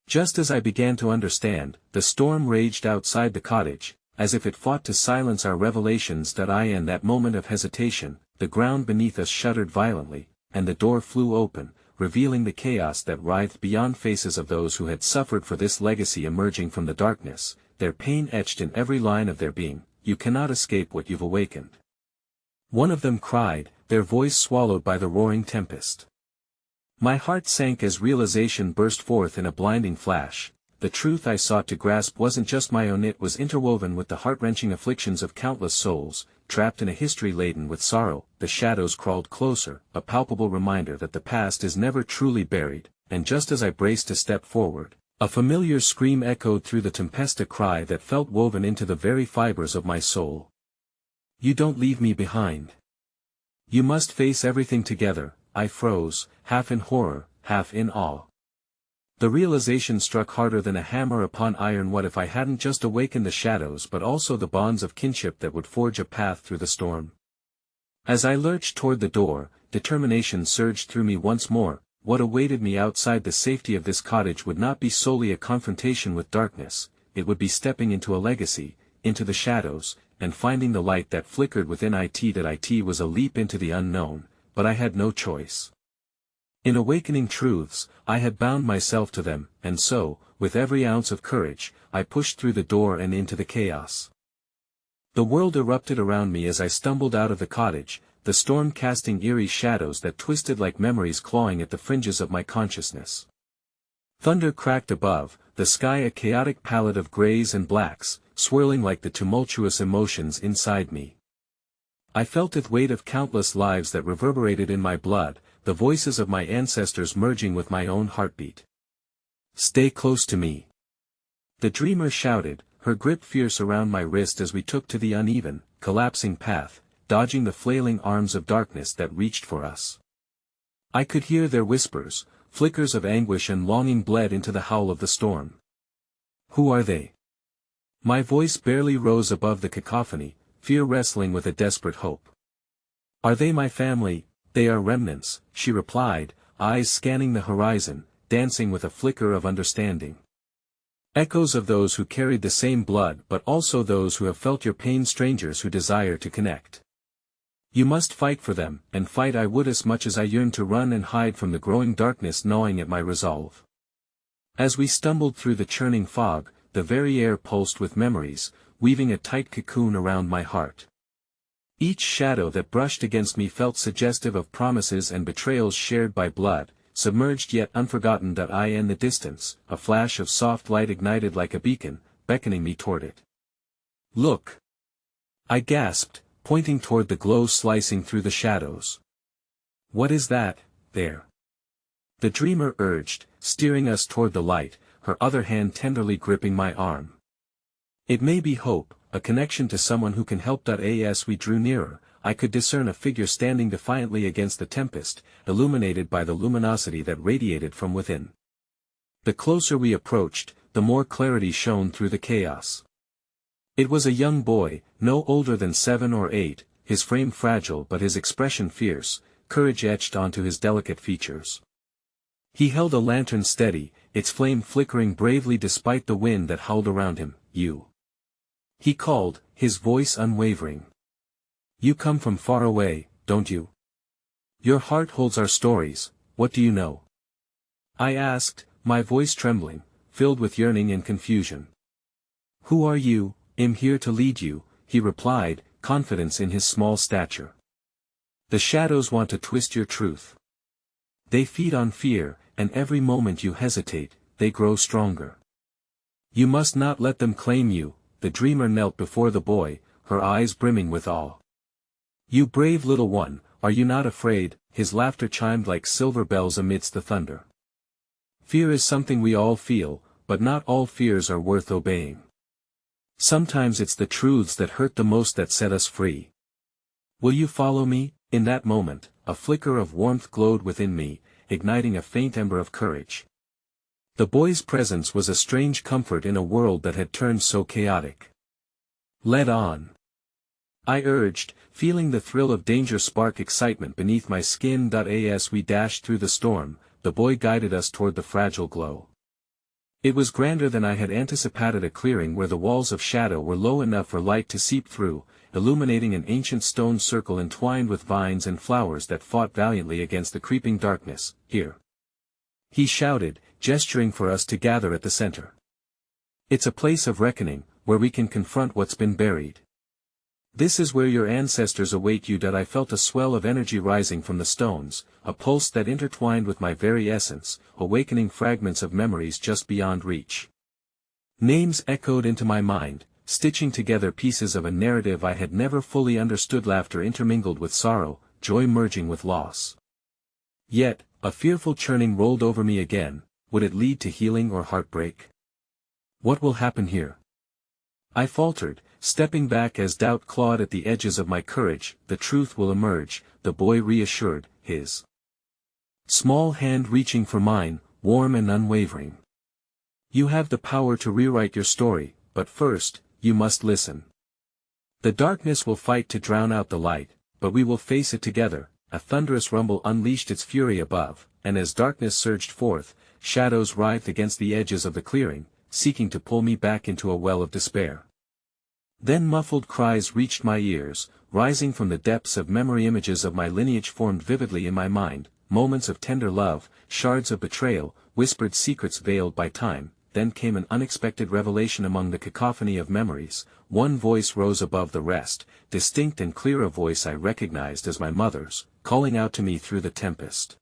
Just as I began to understand, the storm raged outside the cottage, as if it fought to silence our revelations. In that moment of hesitation, the ground beneath us shuddered violently, and the door flew open, revealing the chaos that writhed beyond faces of those who had suffered for this legacy emerging from the darkness, their pain etched in every line of their being. You cannot escape what you've awakened. One of them cried, their voice swallowed by the roaring tempest. My heart sank as realization burst forth in a blinding flash. The truth I sought to grasp wasn't just my own, it was interwoven with the heart-wrenching afflictions of countless souls, trapped in a history laden with sorrow. The shadows crawled closer, a palpable reminder that the past is never truly buried, and just as I braced to step forward, a familiar scream echoed through the tempest, a cry that felt woven into the very fibers of my soul. You don't leave me behind. You must face everything together. I froze, half in horror, half in awe. The realization struck harder than a hammer upon iron. What if I hadn't just awakened the shadows but also the bonds of kinship that would forge a path through the storm? As I lurched toward the door, determination surged through me once more. What awaited me outside the safety of this cottage would not be solely a confrontation with darkness, it would be stepping into a legacy, into the shadows, and finding the light that flickered within it. It was a leap into the unknown, but I had no choice. In awakening truths, I had bound myself to them, and so, with every ounce of courage, I pushed through the door and into the chaos. The world erupted around me as I stumbled out of the cottage, the storm casting eerie shadows that twisted like memories clawing at the fringes of my consciousness. Thunder cracked above, the sky a chaotic palette of grays and blacks, swirling like the tumultuous emotions inside me. I felt the weight of countless lives that reverberated in my blood, the voices of my ancestors merging with my own heartbeat. Stay close to me. The dreamer shouted, her grip fierce around my wrist as we took to the uneven, collapsing path, dodging the flailing arms of darkness that reached for us. I could hear their whispers, flickers of anguish and longing bled into the howl of the storm. Who are they? My voice barely rose above the cacophony, fear wrestling with a desperate hope. Are they my family? They are remnants, she replied, eyes scanning the horizon, dancing with a flicker of understanding. Echoes of those who carried the same blood but also those who have felt your pain, strangers who desire to connect. You must fight for them, and fight I would as much as I yearned to run and hide from the growing darkness gnawing at my resolve. As we stumbled through the churning fog, the very air pulsed with memories, weaving a tight cocoon around my heart. Each shadow that brushed against me felt suggestive of promises and betrayals shared by blood, submerged yet unforgotten. In the distance, a flash of soft light ignited like a beacon, beckoning me toward it. Look! I gasped, pointing toward the glow slicing through the shadows. What is that, there? The dreamer urged, steering us toward the light, her other hand tenderly gripping my arm. It may be hope, a connection to someone who can help. As we drew nearer, I could discern a figure standing defiantly against the tempest, illuminated by the luminosity that radiated from within. The closer we approached, the more clarity shone through the chaos. It was a young boy, no older than 7 or 8, his frame fragile but his expression fierce, courage etched onto his delicate features. He held a lantern steady, its flame flickering bravely despite the wind that howled around him. You. He called, his voice unwavering. You come from far away, don't you? Your heart holds our stories, what do you know? I asked, my voice trembling, filled with yearning and confusion. Who are you? I'm here to lead you, he replied, confidence in his small stature. The shadows want to twist your truth. They feed on fear, and every moment you hesitate, they grow stronger. You must not let them claim you. The dreamer knelt before the boy, her eyes brimming with awe. You brave little one, are you not afraid? His laughter chimed like silver bells amidst the thunder. Fear is something we all feel, but not all fears are worth obeying. Sometimes it's the truths that hurt the most that set us free. Will you follow me? In that moment, a flicker of warmth glowed within me, igniting a faint ember of courage. The boy's presence was a strange comfort in a world that had turned so chaotic. Let on, I urged, feeling the thrill of danger spark excitement beneath my skin. As we dashed through the storm, the boy guided us toward the fragile glow. It was grander than I had anticipated, a clearing where the walls of shadow were low enough for light to seep through, illuminating an ancient stone circle entwined with vines and flowers that fought valiantly against the creeping darkness. Here, he shouted, gesturing for us to gather at the center. It's a place of reckoning, where we can confront what's been buried. This is where your ancestors await you. I felt a swell of energy rising from the stones, a pulse that intertwined with my very essence, awakening fragments of memories just beyond reach. Names echoed into my mind, stitching together pieces of a narrative I had never fully understood. Laughter intermingled with sorrow, joy merging with loss. Yet, a fearful churning rolled over me again. Would it lead to healing or heartbreak? What will happen here? I faltered, stepping back as doubt clawed at the edges of my courage. The truth will emerge, the boy reassured, his small hand reaching for mine, warm and unwavering. You have the power to rewrite your story, but first, you must listen. The darkness will fight to drown out the light, but we will face it together. A thunderous rumble unleashed its fury above, and as darkness surged forth, shadows writhed against the edges of the clearing, seeking to pull me back into a well of despair. Then muffled cries reached my ears, rising from the depths of memory. Images of my lineage formed vividly in my mind, moments of tender love, shards of betrayal, whispered secrets veiled by time. Then came an unexpected revelation among the cacophony of memories. One voice rose above the rest, distinct and clear, a voice I recognized as my mother's, calling out to me through the tempest.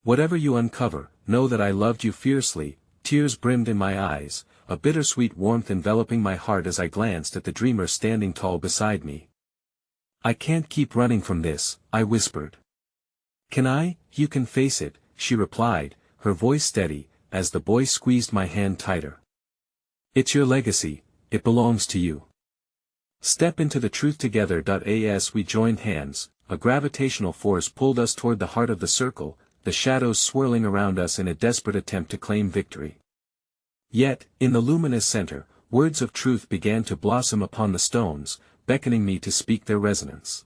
Whatever you uncover, know that I loved you fiercely. Tears brimmed in my eyes, a bittersweet warmth enveloping my heart as I glanced at the dreamer standing tall beside me. I can't keep running from this, I whispered. Can I? You can face it, she replied, her voice steady, as the boy squeezed my hand tighter. It's your legacy, it belongs to you. Step into the truth together. As we joined hands, a gravitational force pulled us toward the heart of the circle, the shadows swirling around us in a desperate attempt to claim victory. Yet, in the luminous center, words of truth began to blossom upon the stones, beckoning me to speak their resonance.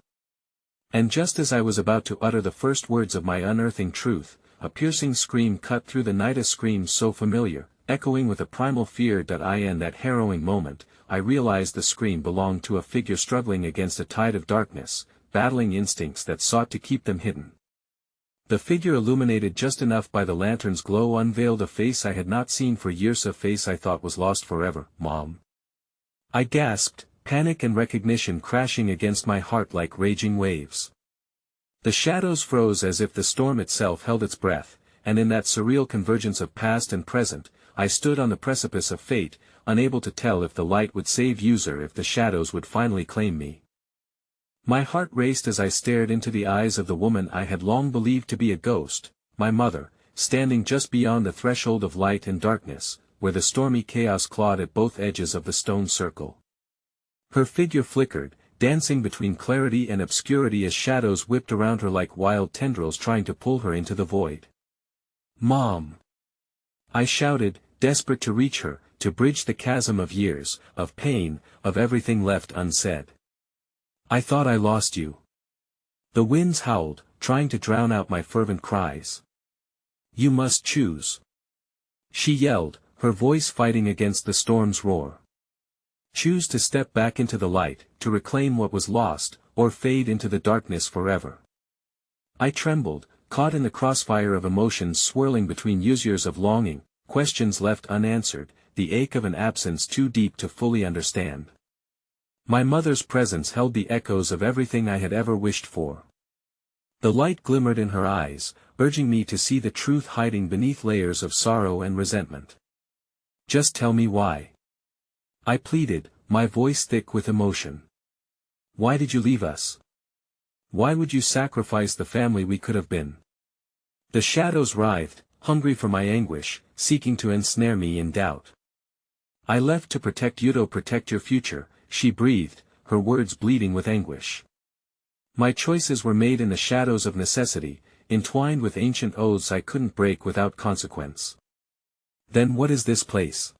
And just as I was about to utter the first words of my unearthing truth, a piercing scream cut through the night, a scream so familiar, echoing with a primal fear. In that harrowing moment, I realized the scream belonged to a figure struggling against a tide of darkness, battling instincts that sought to keep them hidden. The figure, illuminated just enough by the lantern's glow, unveiled a face I had not seen for years, a face I thought was lost forever. Mom. I gasped, panic and recognition crashing against my heart like raging waves. The shadows froze as if the storm itself held its breath, and in that surreal convergence of past and present, I stood on the precipice of fate, unable to tell if the light would save User, if the shadows would finally claim me. My heart raced as I stared into the eyes of the woman I had long believed to be a ghost, my mother, standing just beyond the threshold of light and darkness, where the stormy chaos clawed at both edges of the stone circle. Her figure flickered, dancing between clarity and obscurity as shadows whipped around her like wild tendrils trying to pull her into the void. Mom! I shouted, desperate to reach her, to bridge the chasm of years, of pain, of everything left unsaid. I thought I lost you. The winds howled, trying to drown out my fervent cries. You must choose. She yelled, her voice fighting against the storm's roar. Choose to step back into the light, to reclaim what was lost, or fade into the darkness forever. I trembled, caught in the crossfire of emotions swirling between years of longing, questions left unanswered, the ache of an absence too deep to fully understand. My mother's presence held the echoes of everything I had ever wished for. The light glimmered in her eyes, urging me to see the truth hiding beneath layers of sorrow and resentment. Just tell me why. I pleaded, my voice thick with emotion. Why did you leave us? Why would you sacrifice the family we could have been? The shadows writhed, hungry for my anguish, seeking to ensnare me in doubt. I left to protect you, to protect your future, she breathed, her words bleeding with anguish. My choices were made in the shadows of necessity, entwined with ancient oaths I couldn't break without consequence. Then what is this place?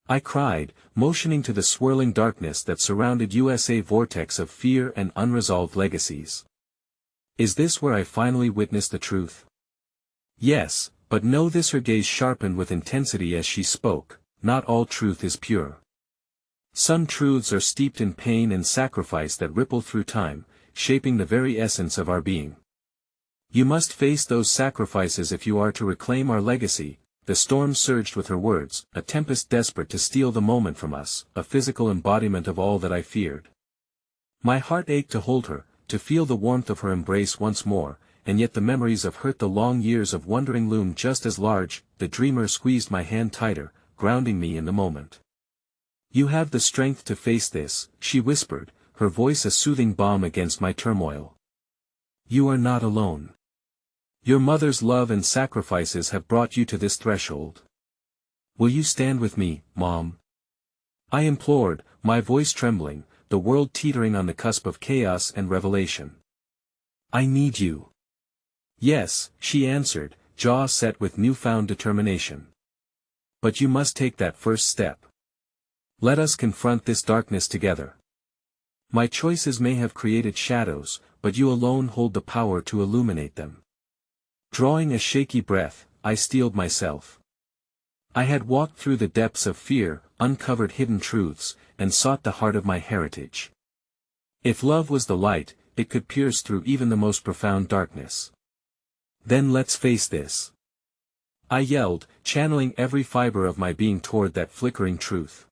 I cried, motioning to the swirling darkness that surrounded us, a vortex of fear and unresolved legacies. Is this where I finally witnessed the truth? Yes, but know this, her gaze sharpened with intensity as she spoke, not all truth is pure. Some truths are steeped in pain and sacrifice that ripple through time, shaping the very essence of our being. You must face those sacrifices if you are to reclaim our legacy. The storm surged with her words, a tempest desperate to steal the moment from us, a physical embodiment of all that I feared. My heart ached to hold her, to feel the warmth of her embrace once more, and yet the memories of hurt, the long years of wandering loomed just as large. The dreamer squeezed my hand tighter, grounding me in the moment. You have the strength to face this, she whispered, her voice a soothing balm against my turmoil. You are not alone. Your mother's love and sacrifices have brought you to this threshold. Will you stand with me, Mom? I implored, my voice trembling, the world teetering on the cusp of chaos and revelation. I need you. Yes, she answered, jaw set with newfound determination. But you must take that first step. Let us confront this darkness together. My choices may have created shadows, but you alone hold the power to illuminate them. Drawing a shaky breath, I steeled myself. I had walked through the depths of fear, uncovered hidden truths, and sought the heart of my heritage. If love was the light, it could pierce through even the most profound darkness. Then let's face this. I yelled, channeling every fiber of my being toward that flickering truth.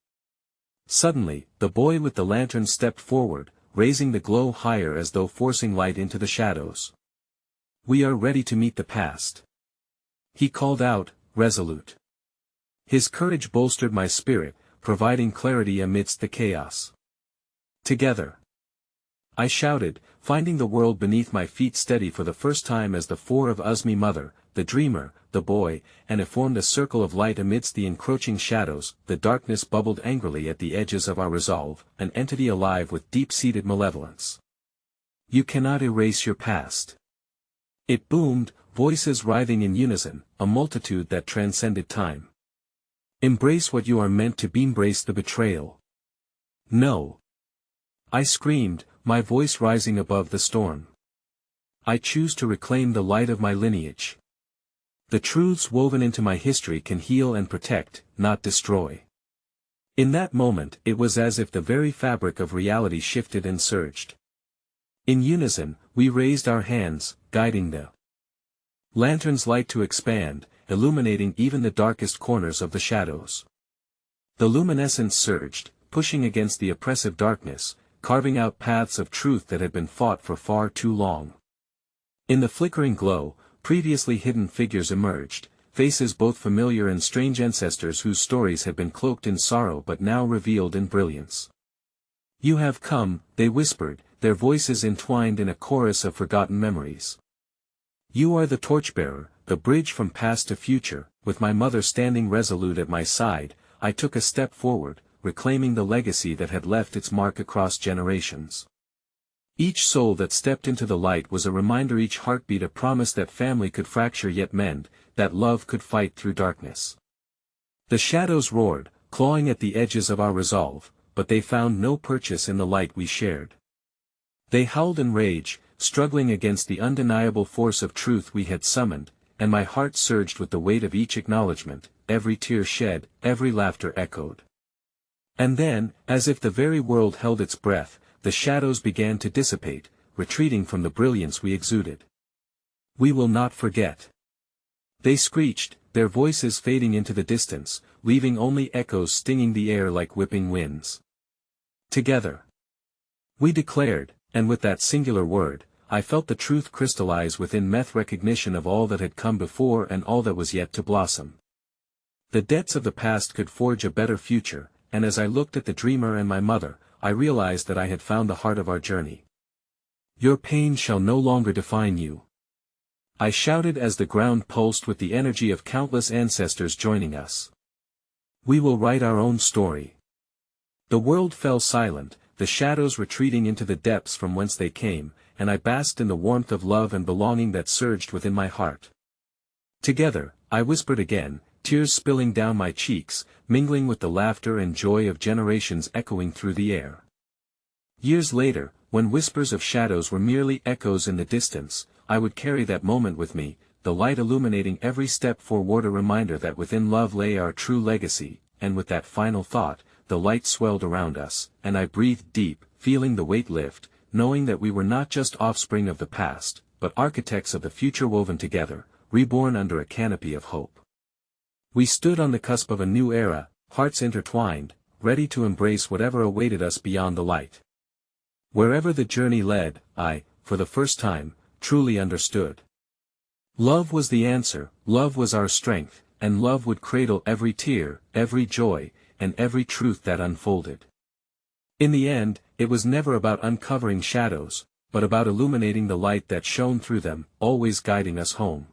Suddenly, the boy with the lantern stepped forward, raising the glow higher as though forcing light into the shadows. We are ready to meet the past. He called out, resolute. His courage bolstered my spirit, providing clarity amidst the chaos. Together. I shouted, finding the world beneath my feet steady for the first time as the four of us, me, mother, the dreamer, the boy, and it formed a circle of light amidst the encroaching shadows. The darkness bubbled angrily at the edges of our resolve, an entity alive with deep-seated malevolence. You cannot erase your past. It boomed, voices writhing in unison, a multitude that transcended time. Embrace what you are meant to be, embrace the betrayal. No. I screamed, my voice rising above the storm. I choose to reclaim the light of my lineage. The truths woven into my history can heal and protect, not destroy. In that moment it was as if the very fabric of reality shifted and surged. In unison, we raised our hands, guiding the lantern's light to expand, illuminating even the darkest corners of the shadows. The luminescence surged, pushing against the oppressive darkness, carving out paths of truth that had been fought for far too long. In the flickering glow, previously hidden figures emerged, faces both familiar and strange, ancestors whose stories had been cloaked in sorrow but now revealed in brilliance. You have come, they whispered, their voices entwined in a chorus of forgotten memories. You are the torchbearer, the bridge from past to future. With my mother standing resolute at my side, I took a step forward, reclaiming the legacy that had left its mark across generations. Each soul that stepped into the light was a reminder, each heartbeat a promise that family could fracture yet mend, that love could fight through darkness. The shadows roared, clawing at the edges of our resolve, but they found no purchase in the light we shared. They howled in rage, struggling against the undeniable force of truth we had summoned, and my heart surged with the weight of each acknowledgement, every tear shed, every laughter echoed. And then, as if the very world held its breath, the shadows began to dissipate, retreating from the brilliance we exuded. We will not forget. They screeched, their voices fading into the distance, leaving only echoes stinging the air like whipping winds. Together. We declared, and with that singular word, I felt the truth crystallize within me, recognition of all that had come before and all that was yet to blossom. The debts of the past could forge a better future, and as I looked at the dreamer and my mother, I realized that I had found the heart of our journey. Your pain shall no longer define you, I shouted as the ground pulsed with the energy of countless ancestors joining us. We will write our own story. The world fell silent, the shadows retreating into the depths from whence they came, and I basked in the warmth of love and belonging that surged within my heart. Together, I whispered again, tears spilling down my cheeks, mingling with the laughter and joy of generations echoing through the air. Years later, when whispers of shadows were merely echoes in the distance, I would carry that moment with me, the light illuminating every step forward, a reminder that within love lay our true legacy, and with that final thought, the light swelled around us, and I breathed deep, feeling the weight lift, knowing that we were not just offspring of the past, but architects of the future woven together, reborn under a canopy of hope. We stood on the cusp of a new era, hearts intertwined, ready to embrace whatever awaited us beyond the light. Wherever the journey led, I, for the first time, truly understood. Love was the answer, love was our strength, and love would cradle every tear, every joy, and every truth that unfolded. In the end, it was never about uncovering shadows, but about illuminating the light that shone through them, always guiding us home.